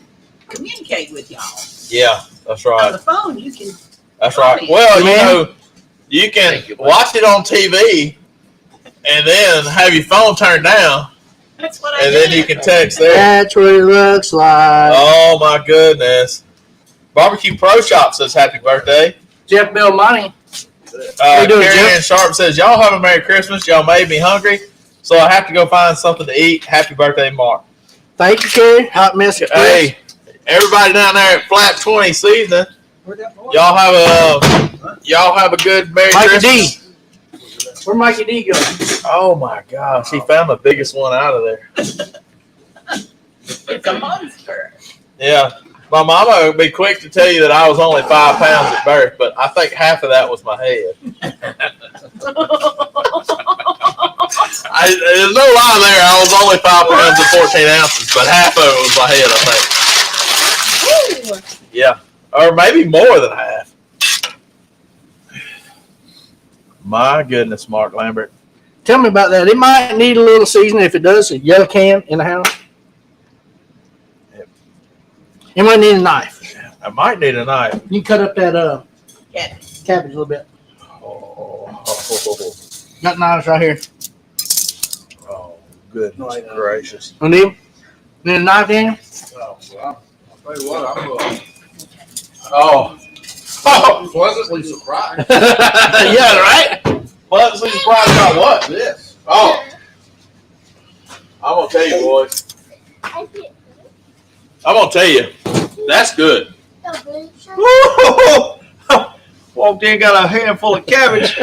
communicate with y'all. Yeah, that's On right. the phone, you can. That's right. Well, you Yeah. know, you can watch it on TV and then have your phone turned down, That's what I and do. then you can text there. That's what it looks like. Oh my goodness! Barbecue Pro Shop says happy birthday. Jeff Belmonte. How you doing, Carrie Jeff? Ann Sharp says y'all have a Merry Christmas. Y'all made me hungry, so I have to go find something to eat. Happy birthday, Mark. Thank you, Carrie. Hot mess express. Hey, everybody down there at Flat 20 season, Where'd that boy? y'all have a good Merry Mikey Christmas. D. Where'd Mikey D go? Oh my gosh, he found the biggest one out of there. It's a monster. Yeah. My mama would be quick to tell you that I was only 5 pounds at birth, but I think half of that was my head. There's no lie there. I was only 5 pounds and 14 ounces, but half of it was my head, I think. Yeah. Or maybe more than half. My goodness, Mark Lambert. Tell me about that. It might need a little seasoning. If it does, a yellow can in the house. It might need a knife. I might need a knife. You can cut up that Cabbage. cabbage a little bit. Oh, Got knives right here. goodness gracious. You need a knife, Daniel? Well, I'll tell you what, I'm Oh. pleasantly surprised. Yeah, right? Pleasantly surprised about what? This. Oh. I'm going to tell you, boys. I'm going to tell you. That's good. Woo! Walked in, got a handful of cabbage.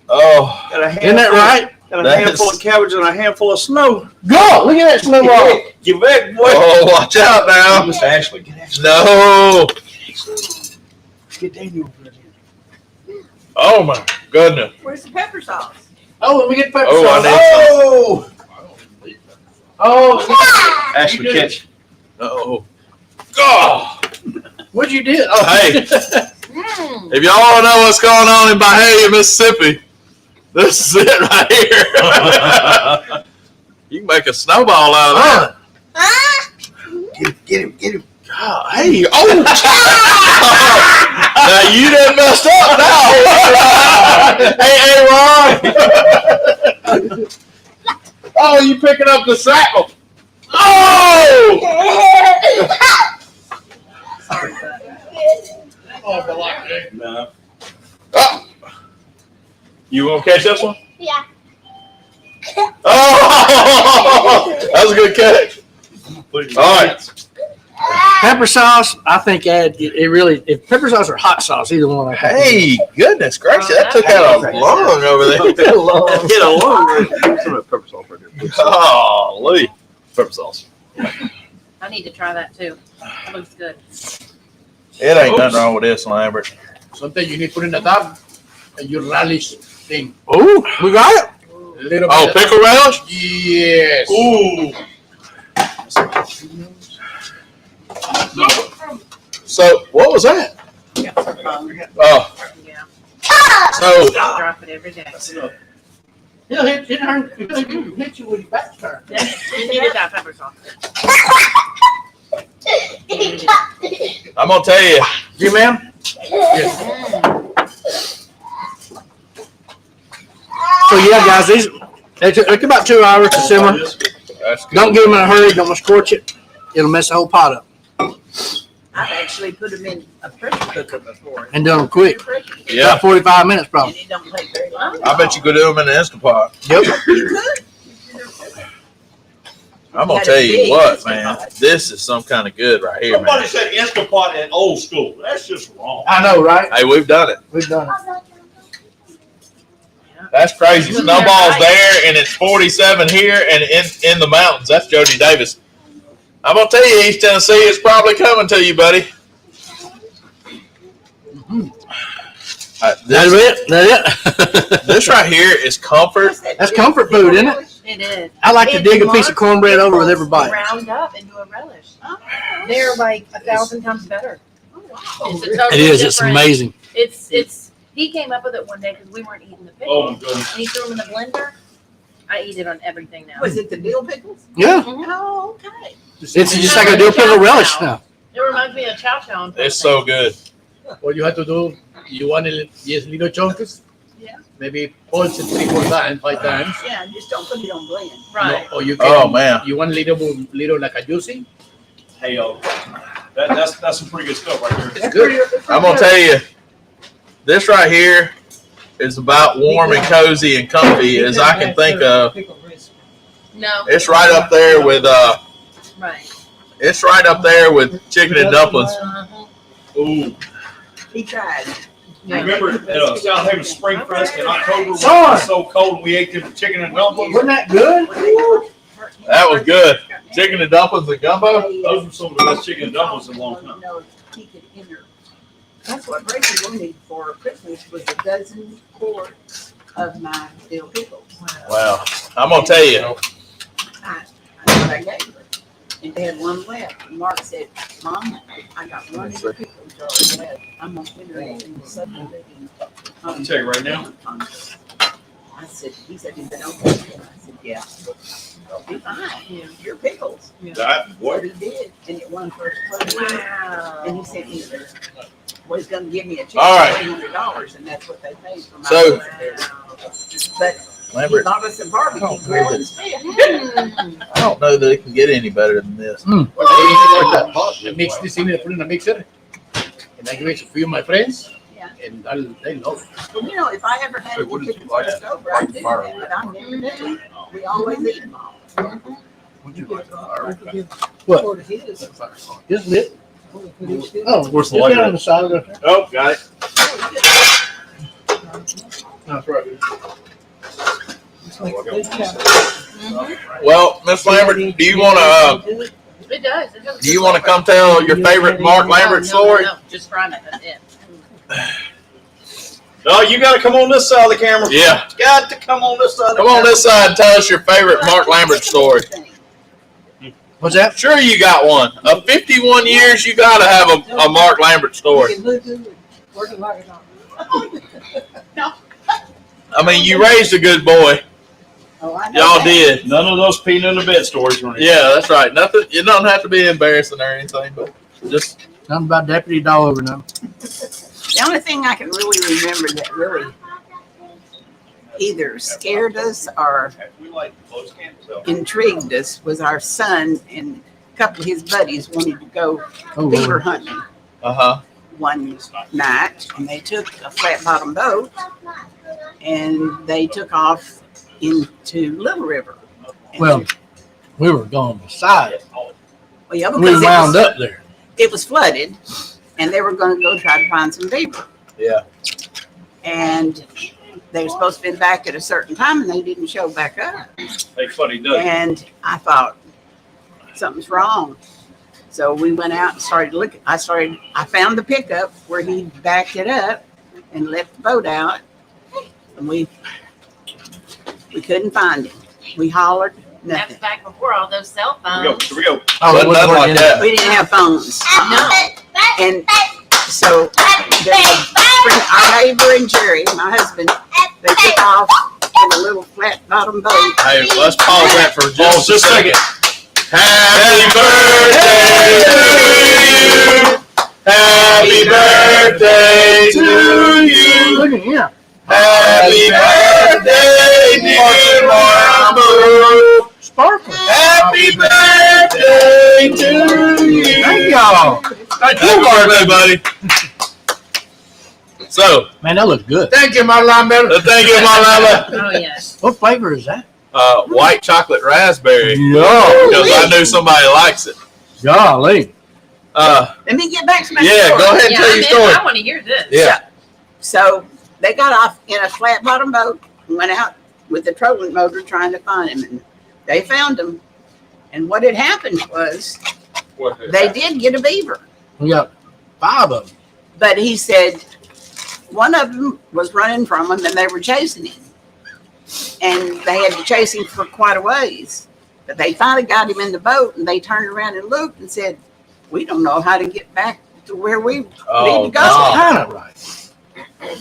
Oh, Got a handful, Isn't that right? Got a That's- handful of cabbage and a handful of snow. Go! Look at that snowball. Get back, boy. oh, watch out now. Miss Ashley, get Ashley. No. Get Daniel over there. Oh my goodness. Where's the pepper sauce? Oh, let me get pepper Oh, I sauce. need Oh! Oh, Ashley, catch. Oh. Oh. what'd you do? Oh, Hey. Mm. If y'all want to know what's going on in Byhalia, Mississippi, this is it right here. You can make a snowball out of that. Get him. God, hey, oh! Now you done messed up now. Hey, Ron. Oh, you picking up the saddle? Oh! No. Oh. You gonna catch this one? Yeah. Oh! That was a good catch. All right. pepper sauce, I think it really, if pepper sauce or hot sauce, either one. I think. Hey, goodness gracious, that took out a long over there. Hit a long way. Some of that pepper sauce right there. Holy pepper sauce. I need to try that too. It looks good. It ain't nothing wrong with this, Lambert. Something you need to put in the top and your relish thing. Oh, we got it. A little Oh, bit. pickle relish? Yes. Ooh. So, what was that? Oh, Yeah. so Drop it every day. He'll hit you with your back turn. You needed that pepper sauce. I'm gonna tell you, You, ma'am? So yeah, guys, these they took about 2 hours to simmer. that's good. Don't get them in a hurry. Don't want to scorch it. It'll mess the whole pot up. I've actually put them in a pressure cooker before. And done them quick. Yeah, About 45 minutes And probably. it don't take very long. I bet you could do them in the Instant Pot. Yep. You could. I'm gonna tell you what, man. This is some kind of good right here, Somebody man. said Instapot at old school. That's just wrong. I know, right? Hey, we've done it. We've done it. That's crazy. Snowball's there, and it's 47 here, and in the mountains. That's Jody Davis. I'm gonna tell you, East Tennessee is probably coming to you, buddy. That's it. That's it. This right here is comfort. That's comfort food, isn't it? It is. I like to And dig a piece of cornbread over with every bite. Round up into a relish. They're like 1,000 times better. It's a It totally is. It's different- amazing. It's. He came up with it one day because we weren't eating the Oh my pickles, goodness. and he threw them in the blender. I eat it on everything now. Was it the dill pickles? Yeah. Oh, okay. It's just like a dill pickle relish now. It reminds me of chow chow. and It's something. so good. What you have to do, you want it, yes, little chunks. Yeah. Maybe pulse it 3-4 times, 5 times. Yeah, just don't put it on blend. Right. Or you can. Oh man. You want little like a juicy? Hey, yo. That's some pretty good stuff right there. It's good. I'm gonna tell you, this right here is about warm and cozy and comfy as I can think of. No. It's right up there with Right. it's right up there with chicken and dumplings. Uh-huh. Ooh. He tried. Remember at South Haven Spring Fest in October when it Son. was so cold and we ate them chicken and dumplings? Wasn't that good? That was good. Chicken and dumplings and gumbo. Those were some of the best chicken and dumplings in a long time. No, he could enter. That's what Rachel wanted for Christmas was a dozen quarts of my dill pickles. Wow. I'm gonna tell you, That's what I gave her. And they had one left. And Mark said, Mom, I got one dill pickle jar left. I'm gonna put it in the subdivision. I can tell you right now. I said, he said, is it okay? And I said, yeah. Be fine. Your pickles. That, What boy. he did, and it won first place. Wow. And he said he was gonna give me a check All right. for $300, and that's what they paid for my. So- But he Lambert, bought us a barbecue Oh, grill really? instead. I don't know that it can get any better than this. I mix this in and put it in a mixer. And I give it to a few of my friends. Yeah. And they love it. Well, you know, if I ever had Hey, what any did you chicken like? left over, I'd do that, but I never do. We always eat them all. You get like a good What? quart of his. Isn't it? Oh, Oh, Where's the it's lighter? down on the side right there. Oh, got it. That's right. it's like a big couch. Well, Miss Lambert, do you want to It does. It does. do you want to come tell your favorite Mark Lambert story? No, just run it. That's it. No, you got to come on this side of the camera. Yeah. Got to come on this side. Of the Come on camera. this side and tell us your favorite Mark Lambert story. What's that? Sure, you got one. Of 51 years, you got to have a Mark Lambert story. You can look good, working like a dog. I mean, you raised a good boy. Oh, I know Y'all that. did. None of those peeing in the bed stories. Or anything. Yeah, that's right. Nothing. It don't have to be embarrassing or anything, but just Nothing about Deputy Dog over now. The only thing I can really remember that really either scared us or We like close camp, so. intrigued us was our son and a couple of his buddies wanted to go Oh, beaver Lord. hunting one night, and they took a flat bottom boat and they took off into Little River. And Well, we were going beside it. well, yeah, We because wound up there. it was flooded, and they were going to go try to find some beaver. Yeah. And they were supposed to be back at a certain time, and they didn't show back up. Hey, funny does. And I thought something's wrong. So we went out and started looking. I found the pickup where he backed it up and left the boat out, and we couldn't find him. We hollered, That's nothing. back before all those cell Here we go. phones. Here we go. Oh, Wasn't nothing like that. We didn't have phones, No. and so our neighbor and Jerry, my husband, they took off in a little flat bottom boat. Hey, let's pause that for Pause just a second. Happy birthday to you. Happy birthday to you. Look at him. Happy birthday, dear Marble. Sparkling. Happy birthday to you. Thank y'all. Happy birthday, buddy. So, Man, that looks good. Thank you, my Lambert. thank you, my lava. Oh, yes. What flavor is that? White chocolate raspberry. Yo. Because I knew somebody likes it. Golly. Let me get back to my Yeah, story. go ahead and Yeah, tell your story. I want to hear this. Yeah. So they got off in a flat bottom boat and went out with the trolling motor trying to find him. And they found him. And what had happened was they did get a beaver. We got 5 of them. But he said one of them was running from him and they were chasing him. And they had to chase him for quite a ways. But they finally got him in the boat and they turned around and looked and said, we don't know how to get back to where we need to go. no. Kind of right.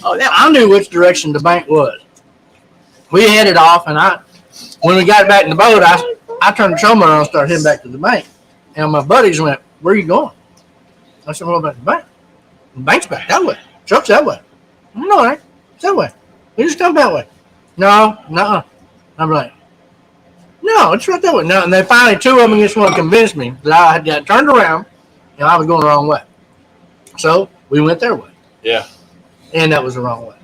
Oh, that I knew which direction the bank was. We headed off, and when we got back in the boat, I turned the troll on and started heading back to the bank. And my buddies went, "Where are you going?" I said, "What about the bank?" The bank's back that way. Truck's that way. No, it's that way. We just come that way. No. I'm like, no, it's right that way. No, and they finally, 2 of them just want to convince me that I had got turned around and I was going the wrong way. So we went their way. Yeah. And that was the wrong way.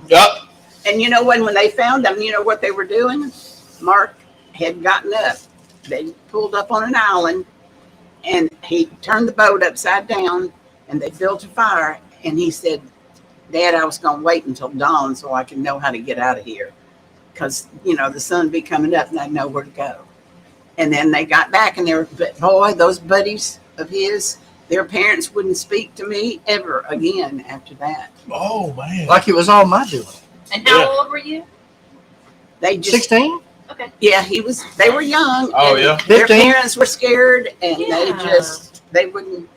Yup. And you know when they found them, you know what they were doing? Mark had gotten up. They pulled up on an island and he turned the boat upside down and they built a fire. And he said, Dad, I was going to wait until dawn so I can know how to get out of here. Because, the sun would be coming up and I'd know where to go. And then they got back and but boy, those buddies of his, their parents wouldn't speak to me ever again after that. Oh, man. Like it was all my doing. And how Yeah. old were you? They just 16? Yeah, they were young. Oh, and yeah. Their 15? parents were scared and Yeah. they wouldn't.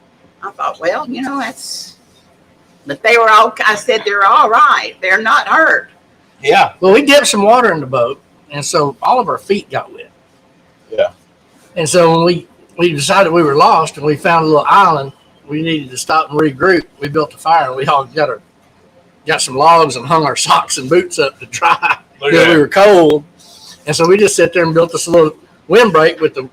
I thought, well, but they were I said, they're all right. They're not hurt. Yeah. Well, we dipped some water in the boat, and so all of our feet got wet. Yeah. And so when we decided we were lost and we found a little island, we needed to stop and regroup. We built a fire and we all got some logs and hung our socks and boots up to dry Look because at we that. were cold. And so we just sat there and built this little windbreak with the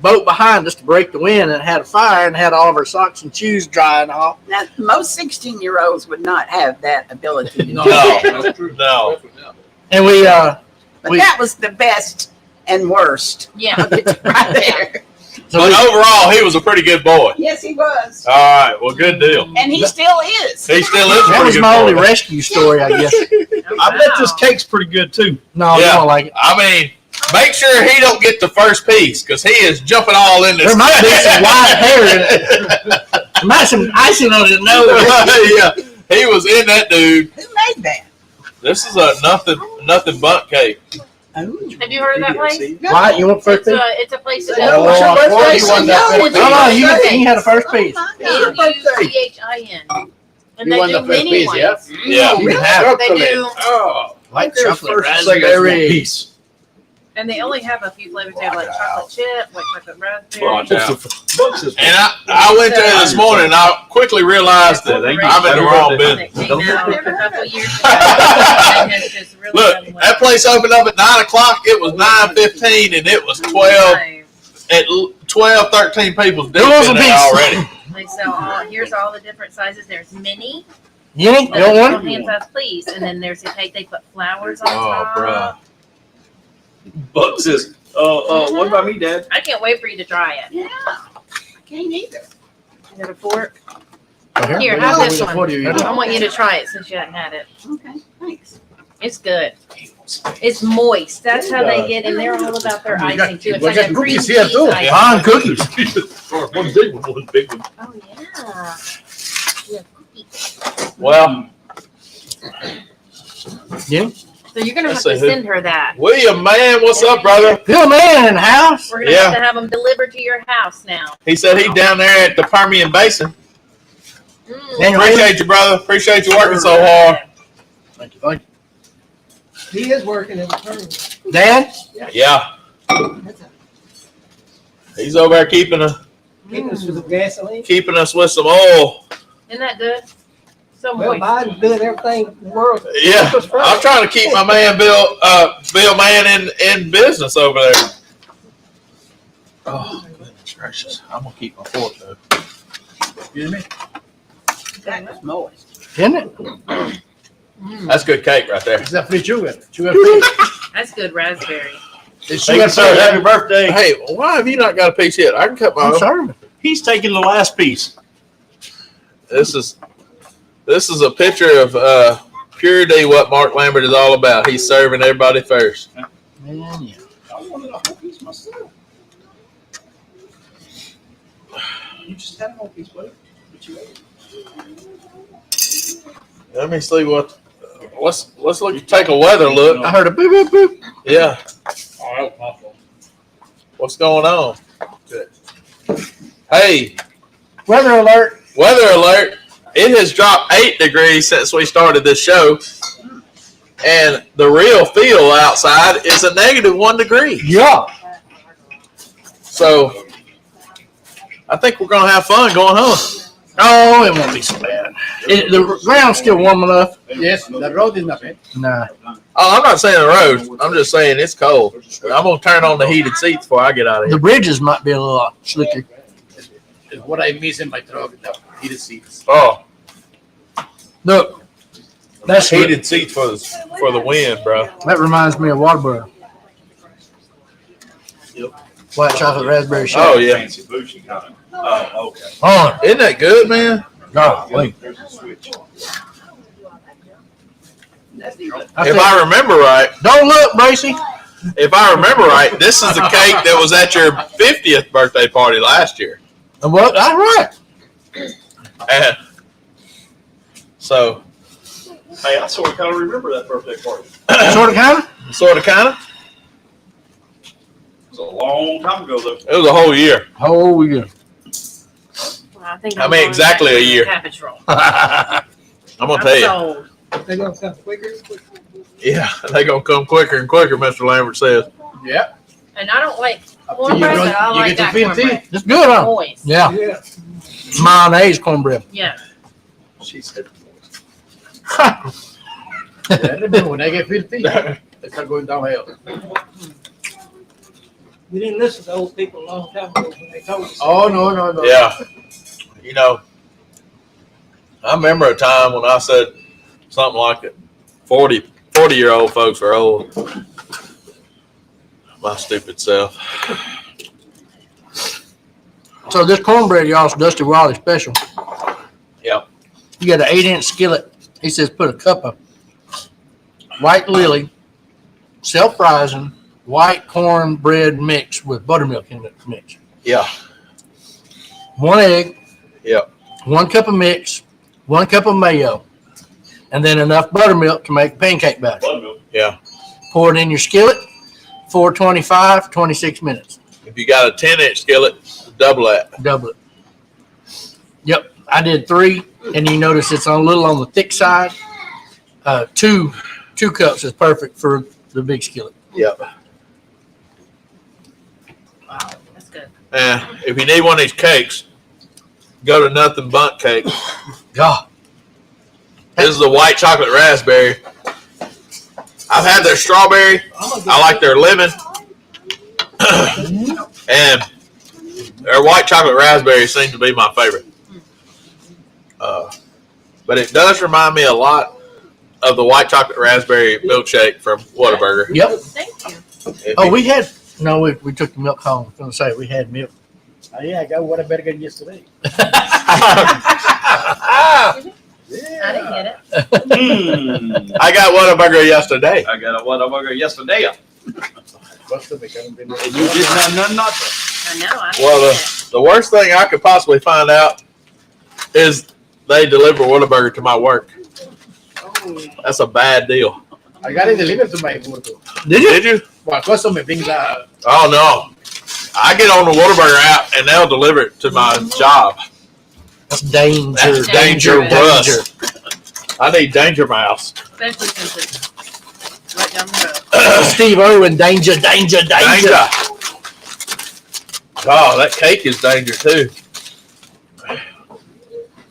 boat behind us to break the wind, and it had a fire and had all of our socks and shoes dry and all. Now, most 16-year-olds would not have that ability to do No. that. That's true. No. And we But that was the best. and worst. Yeah. Right there. But overall, he was a pretty good boy. Yes, he was. All right, well, good deal. And he still is. He still is a That pretty was good my only boy. rescue story, I guess. I bet this cake's pretty good too. No, you Yeah. don't like it. I mean, make sure he don't get the first piece because he is jumping all in this. There might be some white hair in it. There might be some icing on his nose. Yeah, he was in that dude. Who made that? This is a nothing but cake. Oh. Have you heard of that place? White, you want first piece? It's a place that Oh, does. I thought you won that No, first No, no, piece. you had a first piece. Muchin. And You they won do the first mini piece, ones. yeah? Yeah. You can have it. They do, Oh. White There's chocolate, first and second raspberry. piece. and they only have a few flavors. They have like chocolate chip, white chocolate raspberry. Watch out. And I went there this morning and I quickly realized that I'm in the wrong business. That came out a couple years ago. And it's just really Look, done well. that place opened up at 9 o'clock. It was 9:15 and it was 13 people dipped Those in are there beasts. already. They sell all, here's all the different sizes. There's mini, You ain't the got little one? hand size, please. And then there's a cake they put flowers on Oh, top. bruh. Buck says, what about me, Dad? I can't wait for you to try it. Yeah. I can't either. You got a fork? Oh, Here, What have this do you- one. I want you to try it since you haven't had it. Okay, thanks. It's good. It's moist. That's how they get, and they're all about their We got- icing too. It's we like got a cream cookies here, cheese too. icing. Fine cookies. One big one. Oh yeah. Yeah, cookies. Well, Yeah. So you're gonna have Let's to see who- send her that. William, man, what's up, brother? Bill Man in the house. We're gonna Yeah. have to have them delivered to your house now. He said he's down there at the Permian Basin. Mm. Daniel Haley. Appreciate you, brother. Appreciate you working so hard. Thank you, thank He is working in the terminal. you. Dad? Yeah, he's over there keeping Keeping us with the gasoline. us with some oil. Isn't that good? So Well, moist. Biden's doing everything in the world. Yeah, I'm trying to keep my man Bill Man in business over there. Oh goodness gracious! I'm gonna keep my fork though. Excuse me? That was moist. Isn't it? Mm. That's good cake right there. Is that free sugar? Sugar free? That's good raspberry. It's Thank sugar you, sir. Happy free. birthday. Hey, why have you not got a piece yet? I can cut my I'm own. sorry. He's taking the last piece. This is a picture of purity. What Mark Lambert is all about. He's serving everybody first. Man, yeah. I wanted a whole piece myself. You just had a whole piece, buddy. But you ate it. Let me see what. Let's look. Take a weather look. I heard a boop, boop, boop. Yeah. Oh, that was my fault. What's going on? Hey, Weather alert. weather alert. It has dropped 8 degrees since we started this show. And the real feel outside is a -1 degree. Yeah. So I think we're going to have fun going home. Oh, it won't be so bad. The ground's still warm enough. Yes, the road is not bad. Nah. Oh, I'm not saying the road. I'm just saying it's cold. I'm going to turn on the heated seats before I get out of The here. bridges might be a little slicker. It's what I miss in my truck, the heated seats. Oh, Look, that's heated seats for the wind, bro. That reminds me of Waterboro. White chocolate raspberry shake. Oh, yeah. Fancy bougie kind. Oh, okay. On. Isn't that good, man? Golly. There's a switch. If I remember right, Don't look, Bracy. if I remember right, this is the cake that was at your 50th birthday party last year. What? That's right. And so, Hey, I sort of kind of remember that birthday party. Sort of, kind of. sort of, kind of. It was a long time ago, though. It was a whole year. Oh, yeah. Well, I think I I'm mean, going exactly back a to year. Cabbage roll. I'm gonna I'm tell you. sold. They're gonna come quicker and quicker. Yeah, they gonna come quicker and quicker. Mr. Lambert says. Yeah. And I don't like Up to you, cornbread, bro. but I You like get to that feel cornbread. tea. It's good, huh? Moist. Yeah. Yeah. Mayonnaise cornbread. Yeah. She said, I remember when I get 50, I start going downhill. We didn't listen to old people a long time ago when they told us. Oh, no. Yeah. You know, I remember a time when I said something like it. 40-year-old folks are old. My stupid self. So this cornbread, y'all's Dusty Wiley special. Yep. You got an 8-inch skillet. He says put a cup of white lily, self-rising, white cornbread mix with buttermilk in the mix. Yeah. 1 egg. Yep. 1 cup of mix, 1 cup of mayo, and then enough buttermilk to make pancake batter. Buttermilk. Yeah. Pour it in your skillet, 425, 26 minutes. If you got a 10-inch skillet, double that. Double it. Yep, I did 3, and you notice it's a little on the thick side. 2 cups is perfect for the big skillet. Yep. Wow, that's good. And if you need one of these cakes, go to Nothing Bundt Cake. God, This is the white chocolate raspberry. I've had their strawberry. I like their lemon. And their white chocolate raspberry seems to be my favorite. But it does remind me a lot of the white chocolate raspberry milkshake from Whataburger. yep. Thank you. If Oh, you- we took the milk home. I was going to say we had milk. Oh, yeah, I got what I better get yesterday. I didn't get it. I got Whataburger yesterday. I got a Whataburger yesterday. Must have become been. And you did nothing. I know. I Well, didn't get the worst thing I could possibly find out is they deliver Whataburger to my work. That's a bad deal. I got it delivered to my work. Did you? Did you? My customer brings that. Oh no. I get on the Whataburger app and they'll deliver it to my job. That's danger. That's dangerous. I need Danger Mouse. it. Especially since it's right down the road. Steve Irwin, danger, danger, danger. Danger. Oh, that cake is danger too.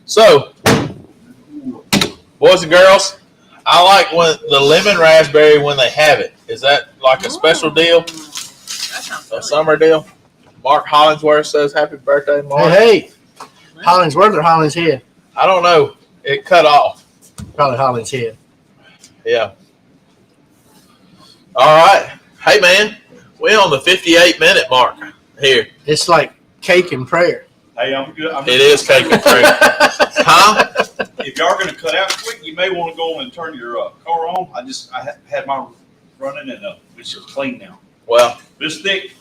So, boys and girls, I like when the lemon raspberry when they have it. Is that like a special deal? That sounds A really summer deal? Mark Hollingsworth says happy birthday, Mark. Hey, Hollingsworth or Hollingshead? I don't know. It cut off. Probably Hollingshead. Yeah. All right. Hey, man. We're on the 58-minute mark here. It's like cake and prayer. Hey, I'm good. It is cake and prayer. Huh? If y'all are going to cut out quick, you may want to go and turn your car on. I had mine running and it's clean now. Well, This thick.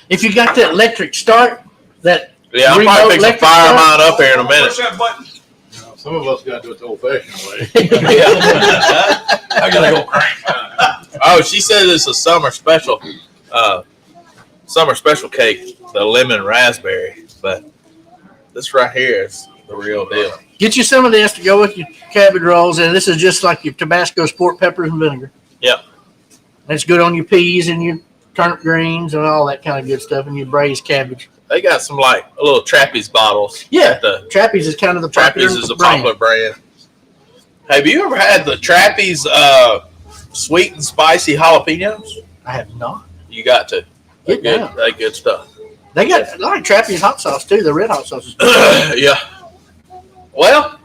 If you got that electric start, that yeah, I'm Remote probably fixing to electric fire start? mine up here in a Push minute. that button. Some of us got to do it the old-fashioned way. I gotta go crank. Oh, she said it's a summer special cake, the lemon raspberry. But this right here is the real deal. get you some of this to go with your cabbage rolls, and this is just like your Tabasco sport peppers and vinegar. Yep. It's good on your peas and your turnip greens and all that kind of good stuff, and your braised cabbage. They got some like little Trappies bottles. Yeah, The Trappies is kind of the popular Trappies is a brand. popular brand. Have you ever had the Trappies sweet and spicy jalapenos? I have not. You got to. They're Get good. down. They're good stuff. They got a lot of Trappies hot sauce too. The red hot sauce is good. Yeah. Well,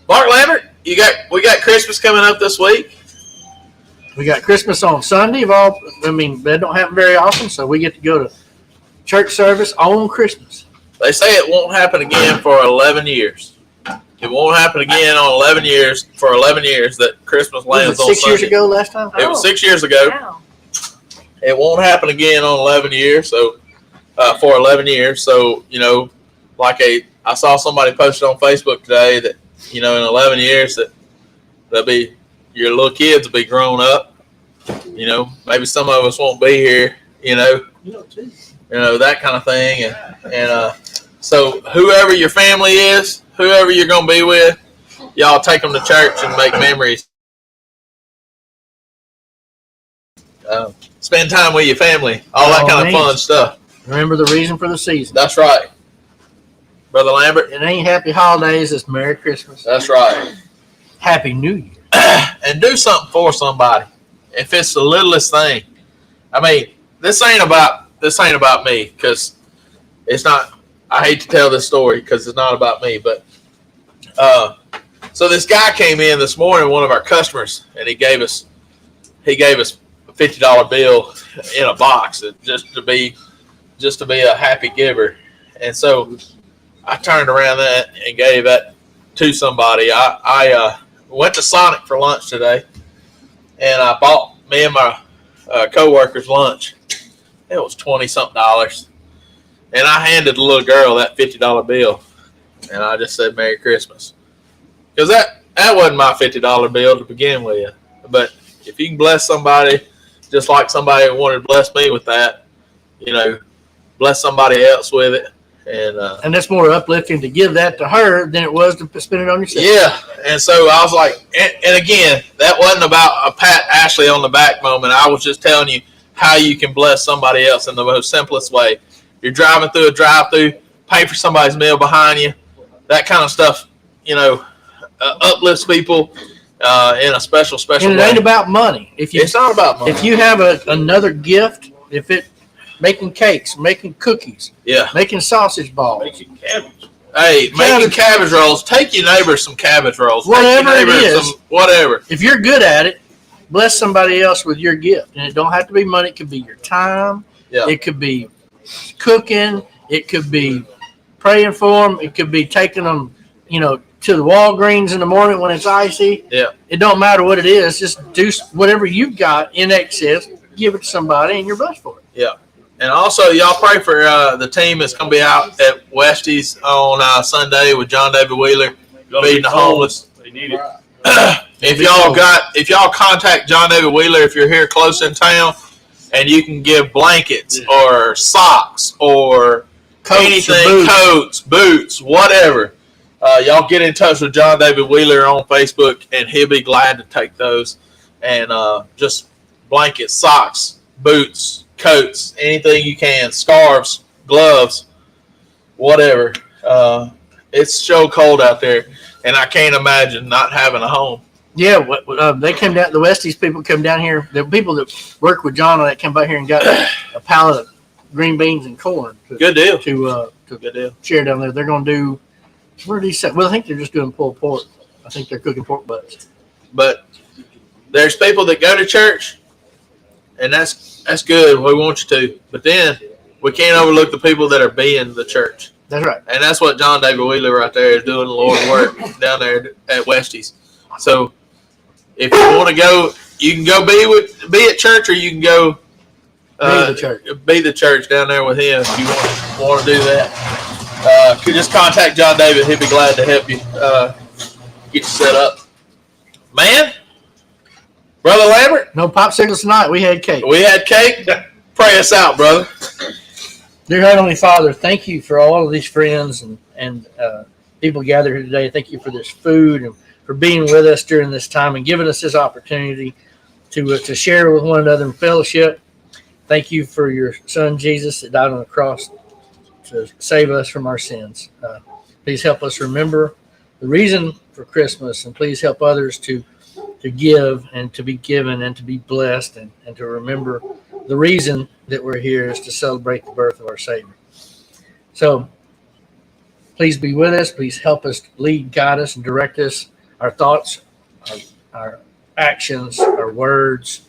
Mark Lambert, we got Christmas coming up this week. We got Christmas on Sunday. That don't happen very often, so we get to go to church service on Christmas. They say it won't happen again for 11 years. It won't happen again on 11 years for 11 years that Christmas Was lands it on 6 years Sunday. ago last time? It was Oh. 6 years ago. Wow. It won't happen again on 11 years. So for 11 years. So, I saw somebody posted on Facebook today that, in 11 years that your little kids will be grown up. Maybe some of us won't be here, that kind of thing. And so whoever your family is, whoever you're going to be with, y'all take them to church and make memories. Spend time with your family, all that kind of fun stuff. Remember the reason for the season. That's right. Brother Lambert, It ain't happy holidays. It's Merry Christmas. that's right. Happy New Year. And do something for somebody. If it's the littlest thing. I mean, this ain't about me because it's not. I hate to tell this story because it's not about me. But so this guy came in this morning, one of our customers, and he gave us $50 bill in a box just to be a happy giver. And so I turned around that and gave that to somebody. I went to Sonic for lunch today, and I bought me and my coworkers lunch. It was $20-something, and I handed the little girl that $50 bill, and I just said Merry Christmas, because that wasn't my $50 bill to begin with. But if you can bless somebody just like somebody wanted to bless me with that, bless somebody else with it. And that's more uplifting to give that to her than it was to spend it on yourself. Yeah. And so I was like, and again, that wasn't about a pat Ashley on the back moment. I was just telling you how you can bless somebody else in the most simplest way. You're driving through a drive-through, pay for somebody's meal behind you. That kind of stuff, uplifts people in a special And it way. ain't about money. It's not about money. If you have another gift, making cakes, making cookies, Yeah. making sausage balls, Making cabbage. Hey, making cabbage rolls. Take your neighbor some cabbage rolls. Whatever Take your it neighbor is. whatever. if you're good at it, bless somebody else with your gift. And it don't have to be money. It could be your time. Yeah. It could be cooking. It could be praying for them. It could be taking them, to the Walgreens in the morning when it's icy. Yeah. It don't matter what it is. Just do whatever you've got in excess. Give it to somebody, and you're blessed for it. Yeah. And also, y'all pray for the team that's going to be out at Westies on Sunday with John David Wheeler feeding the homeless. They need it. If y'all contact John David Wheeler if you're here close in town, and you can give blankets or socks or anything, coats, boots, whatever. Y'all get in touch with John David Wheeler on Facebook, and he'll be glad to take those. And just blankets, socks, boots, coats, anything you can, scarves, gloves, whatever. It's so cold out there, and I can't imagine not having a home. Yeah, they came down. The Westies people come down here. The people that work with John on that came by here and got a pallet of green beans and corn. Good deal. To Good deal. share down there. They're going to do. Where did he say? Well, I think they're just doing pulled pork. I think they're cooking pork butts. But there's people that go to church, and that's good. We want you to. But then we can't overlook the people that are being the church. That's right. And that's what John David Wheeler right there is doing the Lord's work down there at Westies. So if you want to go, you can go be at church, or you can go Be the church. Be the church down there with him if you want to do that. Could just contact John David. He'd be glad to help you get you set up. Man, Brother Lambert, No popsicles tonight. We had cake. we had cake. Pray us out, brother. Dear Heavenly Father, thank you for all of these friends and people gathered here today. Thank you for this food and for being with us during this time and giving us this opportunity to share with one another in fellowship. Thank you for your son, Jesus, that died on the cross to save us from our sins. Please help us remember the reason for Christmas, and please help others to give and to be given and to be blessed and to remember the reason that we're here is to celebrate the birth of our Savior. So please be with us. Please help us lead, guide us, and direct us, our thoughts, our actions, our words,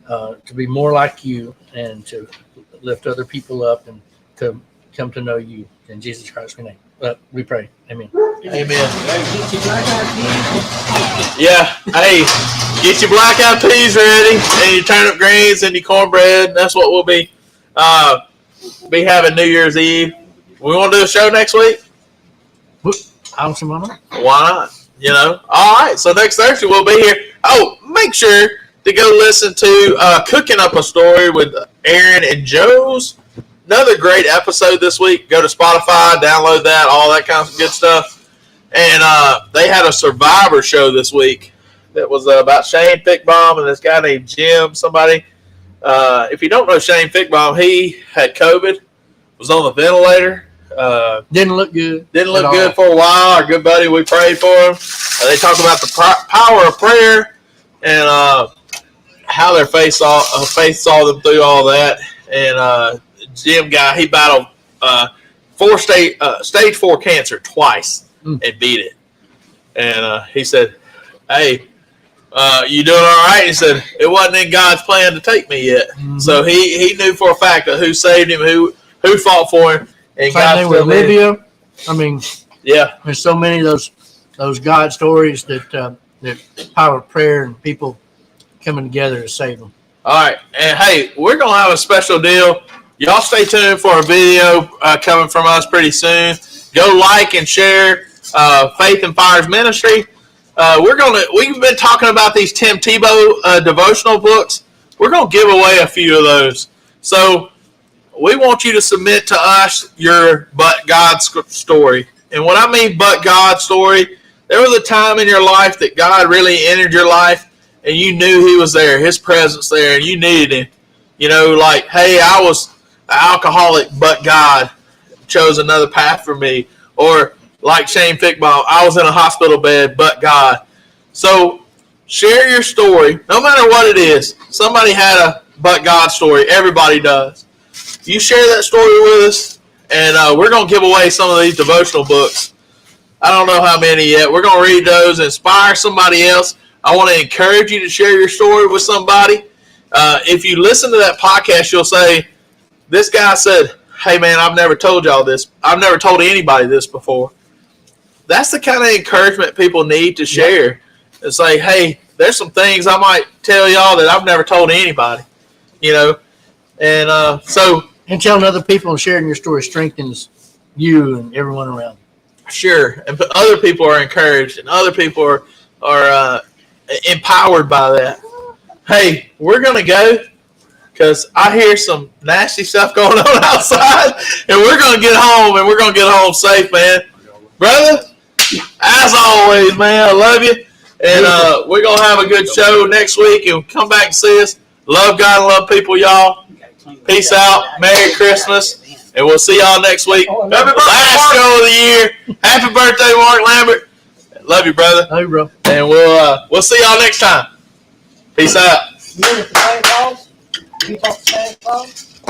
to be more like you and to lift other people up and to come to know you. In Jesus Christ's name, we pray. Amen. Amen. Yeah. Hey, get your black eyed peas ready and your turnip greens and your cornbread. That's what we'll be having New Year's Eve. We want to do a show next week? I don't see why not. Why not? All right. So next Thursday we'll be here. Oh, make sure to go listen to Cooking Up a Story with Aaron and Joe's. Another great episode this week. Go to Spotify, download that, all that kind of good stuff. And they had a Survivor show this week that was about Shane Fickbaum and this guy named Jim somebody. If you don't know Shane Fickbaum, he had COVID, was on the ventilator. Didn't look good. Didn't look at good all. for a while. Our good buddy, we prayed for him. They talk about the power of prayer and how their faith saw them through all that. And Jim guy, he battled stage 4 cancer twice and beat it. And he said, "Hey, You doing all right? He said, it wasn't in God's plan to take me yet. Mm-hmm. So he knew for a fact that who saved him, who fought for him, and Same God thing with still did. Olivia. I mean, Yeah. there's so many of those God stories that power of prayer and people coming together to save them. All right. And hey, we're going to have a special deal. Y'all stay tuned for a video coming from us pretty soon. Go like and share Faith and Fires Ministry. We've been talking about these Tim Tebow devotional books. We're going to give away a few of those. So we want you to submit to us your But God story. And what I mean But God story, there was a time in your life that God really entered your life and you knew he was there, his presence there, and you needed him. You know, like, hey, I was an alcoholic, but God chose another path for me. Or like Shane Fickbaum, I was in a hospital bed, but God. So share your story, no matter what it is. Somebody had a but God story. Everybody does. You share that story with us, and we're going to give away some of these devotional books. I don't know how many yet. We're going to read those, inspire somebody else. I want to encourage you to share your story with somebody. If you listen to that podcast, you'll say, this guy said, hey, man, I've never told y'all this. I've never told anybody this before. That's the kind of encouragement people need to share. It's like, hey, there's some things I might tell y'all that I've never told anybody, you know. And And telling other people and sharing your story strengthens you and everyone around. sure, and other people are encouraged and other people are empowered by that. Hey, we're going to go because I hear some nasty stuff going on outside, and we're going to get home, and we're going to get home safe, man. Brother, as always, man, I love you. And we're going to have a good show next week, and come back and see us. Love God and love people, y'all. Peace out. Merry Christmas. And we'll see y'all next week. Last show of the year. Happy birthday, Mark Lambert. Love you, brother. Hey, bro. And we'll see y'all next time. Peace out. You in the Santa Claus? You talk to Santa Claus?